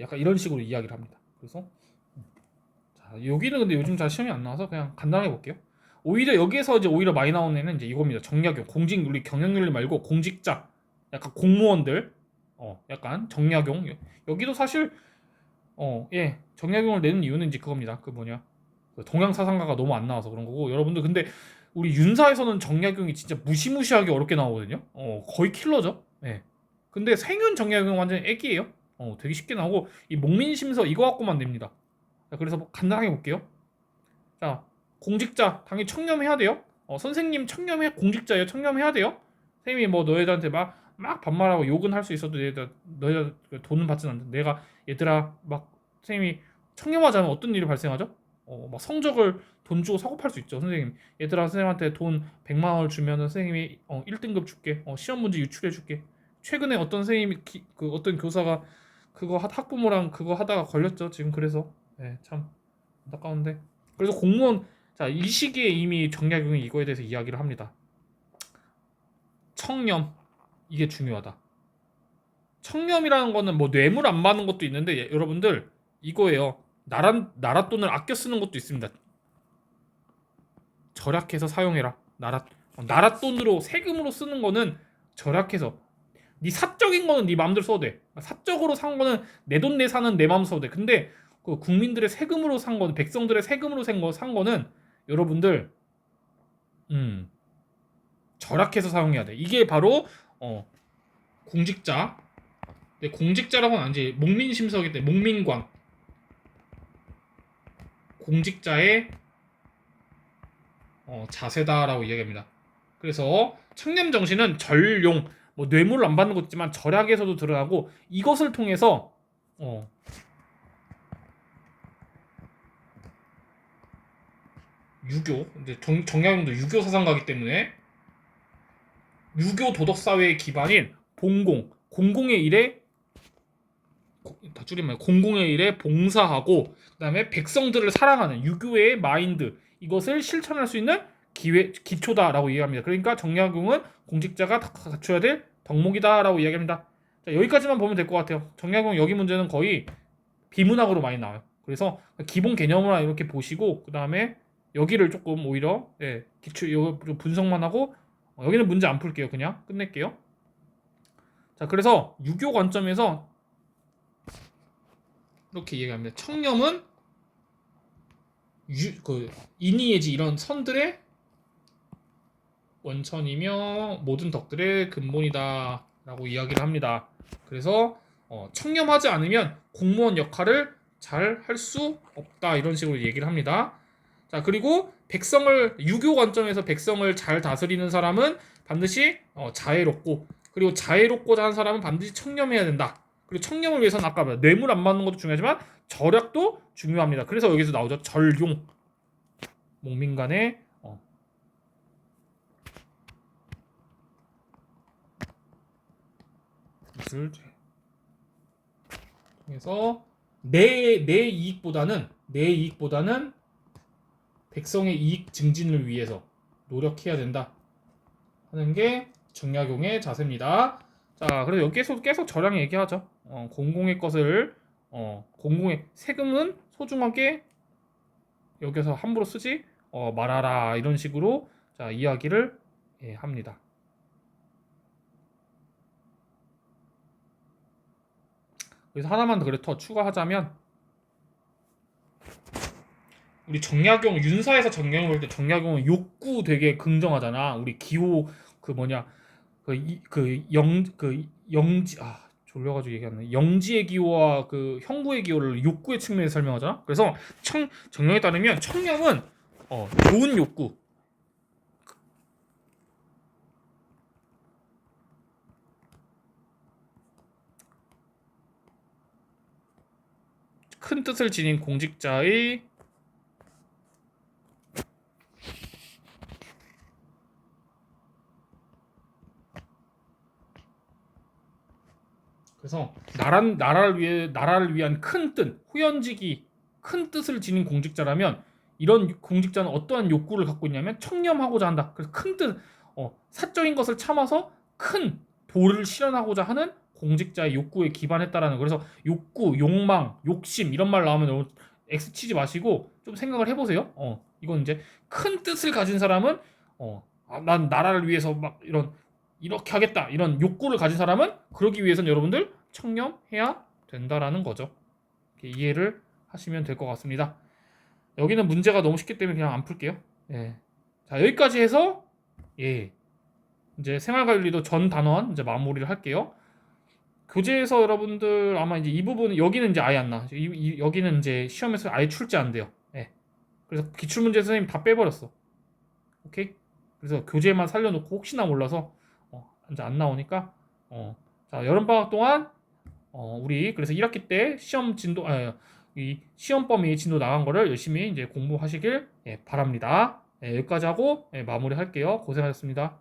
약간 이런 식으로 이야기를 합니다. 그래서 자, 여기는 근데 요즘 잘 시험이 안 나와서 그냥 간단하게 볼게요. 오히려 여기에서 이제 오히려 많이 나오는 애는 이제 이겁니다. 정약용, 공직윤리, 경영윤리 말고 공직자, 약간 공무원들, 약간 정약용. 여기도 사실 예, 정약용을 내는 이유는 이제 그겁니다. 그 뭐냐, 그 동양사상가가 너무 안 나와서 그런 거고 여러분들 근데 우리 윤사에서는 정약용이 진짜 무시무시하게 어렵게 나오거든요. 거의 킬러죠. 예. 근데 생윤 정약용 완전 애기예요. 되게 쉽게 나오고 이 목민심서 이거 갖고만 냅니다. 자, 그래서 뭐 간단하게 볼게요. 자, 공직자 당연히 청렴해야 돼요. 선생님 청렴해 공직자예요. 청렴해야 돼요. 선생님이 뭐 너희들한테 막 반말하고 욕은 할 수 있어도 너희들 돈은 받진 않는데 내가 얘들아 막 선생님이 청렴하지 않으면 어떤 일이 발생하죠? 막 성적을 돈 주고 사고 팔 수 있죠. 선생님 얘들아 선생님한테 돈 100만 원을 주면은 선생님이 1등급 줄게. 시험 문제 유출해 줄게. 최근에 어떤 선생님이 그 어떤 교사가 그거 학부모랑 그거 하다가 걸렸죠. 지금 그래서 참 안타까운데 그래서 공무원 자 이 시기에 이미 정약용이 이거에 대해서 이야기를 합니다. 청렴 이게 중요하다. 청렴이라는 거는 뭐 뇌물 안 받는 것도 있는데 여러분들 이거예요. 나라 돈을 아껴 쓰는 것도 있습니다. 절약해서 사용해라. 나라 돈으로 세금으로 쓰는 거는 절약해서 네 사적인 거는 네 마음대로 써도 돼. 사적으로 산 거는 내 돈 내산은 내 마음 써도 돼. 근데 그 국민들의 세금으로 산 거는 백성들의 세금으로 산 거는 여러분들 음, 절약해서 사용해야 돼. 이게 바로 공직자. 근데 공직자라고는 아니지. 목민심서기 때문에 목민관. 공직자의 자세다라고 이야기합니다. 그래서 청렴 정신은 절용, 뭐 뇌물을 안 받는 것도 있지만 절약에서도 드러나고 이것을 통해서 유교, 이제 정약용도 유교 사상가기 때문에 유교 도덕 사회의 기반인 공공의 일에 다 줄이면 공공의 일에 봉사하고 그다음에 백성들을 사랑하는 유교의 마인드 이것을 실천할 수 있는 기초다라고 이야기합니다. 그러니까 정약용은 공직자가 갖춰야 될 덕목이다라고 이야기합니다. 자, 여기까지만 보면 될 것 같아요. 정약용 여기 문제는 거의 비문학으로 많이 나와요. 그래서 기본 개념으로 이렇게 보시고 그 다음에 여기를 조금 오히려 기초 이거 분석만 하고 여기는 문제 안 풀게요. 그냥 끝낼게요. 자, 그래서 유교 관점에서 이렇게 얘기합니다. 청렴은 인의예지 이런 선들의 원천이며 모든 덕들의 근본이다라고 이야기를 합니다. 그래서 청렴하지 않으면 공무원 역할을 잘 할 수 없다 이런 식으로 얘기를 합니다. 자 그리고 유교 관점에서 백성을 잘 다스리는 사람은 반드시 자애롭고 그리고 자애롭고자 하는 사람은 반드시 청렴해야 된다. 그리고 청렴을 위해서는 아까 뇌물 안 받는 것도 중요하지만 절약도 중요합니다. 그래서 여기서 나오죠. 절용. 목민간의 것을 통해서 내 이익보다는 백성의 이익 증진을 위해서 노력해야 된다 하는 게 정약용의 자세입니다. 자, 그래서 여기에서 계속 저랑 얘기하죠. 공공의 것을 공공의 세금은 소중하게 여기서 함부로 쓰지 말아라 이런 식으로 자 이야기를 합니다. 그래서 하나만 더 추가하자면 우리 정약용 윤사에서 정약용 볼 때 정약용은 욕구 되게 긍정하잖아. 우리 기호 그 뭐냐 그 영지 졸려가지고 얘기하네. 영지의 기호와 그 형구의 기호를 욕구의 측면에서 설명하잖아. 그래서 정령에 따르면 청령은 좋은 욕구, 큰 뜻을 지닌 공직자의 그래서 나라를 위한 큰 뜻, 후연직이 큰 뜻을 지닌 공직자라면 이런 공직자는 어떠한 욕구를 갖고 있냐면 청렴하고자 한다. 그래서 큰 뜻, 사적인 것을 참아서 큰 도를 실현하고자 하는 공직자의 욕구에 기반했다라는 거. 그래서 욕구, 욕망, 욕심 이런 말 나오면 너무 X 치지 마시고 좀 생각을 해보세요. 이건 이제 큰 뜻을 가진 사람은 난 나라를 위해서 막 이렇게 하겠다 이런 욕구를 가진 사람은 그러기 위해서는 여러분들 청렴해야 된다라는 거죠. 이렇게 이해를 하시면 될 것 같습니다. 여기는 문제가 너무 쉽기 때문에 그냥 안 풀게요. 예. 자 여기까지 해서 예 이제 생활관리도 전 단원 이제 마무리를 할게요. 교재에서 여러분들 아마 이제 이 부분 여기는 이제 아예 안 나. 여기는 이제 시험에서 아예 출제 안 돼요. 예. 그래서 기출문제 선생님 다 빼버렸어. 오케이? 그래서 교재만 살려놓고 혹시나 몰라서 이제 안 나오니까 자 여름방학 동안 우리 그래서 1학기 때 시험 진도 이 시험 범위 진도 나간 거를 열심히 이제 공부하시길 바랍니다. 여기까지 하고 마무리할게요. 고생하셨습니다.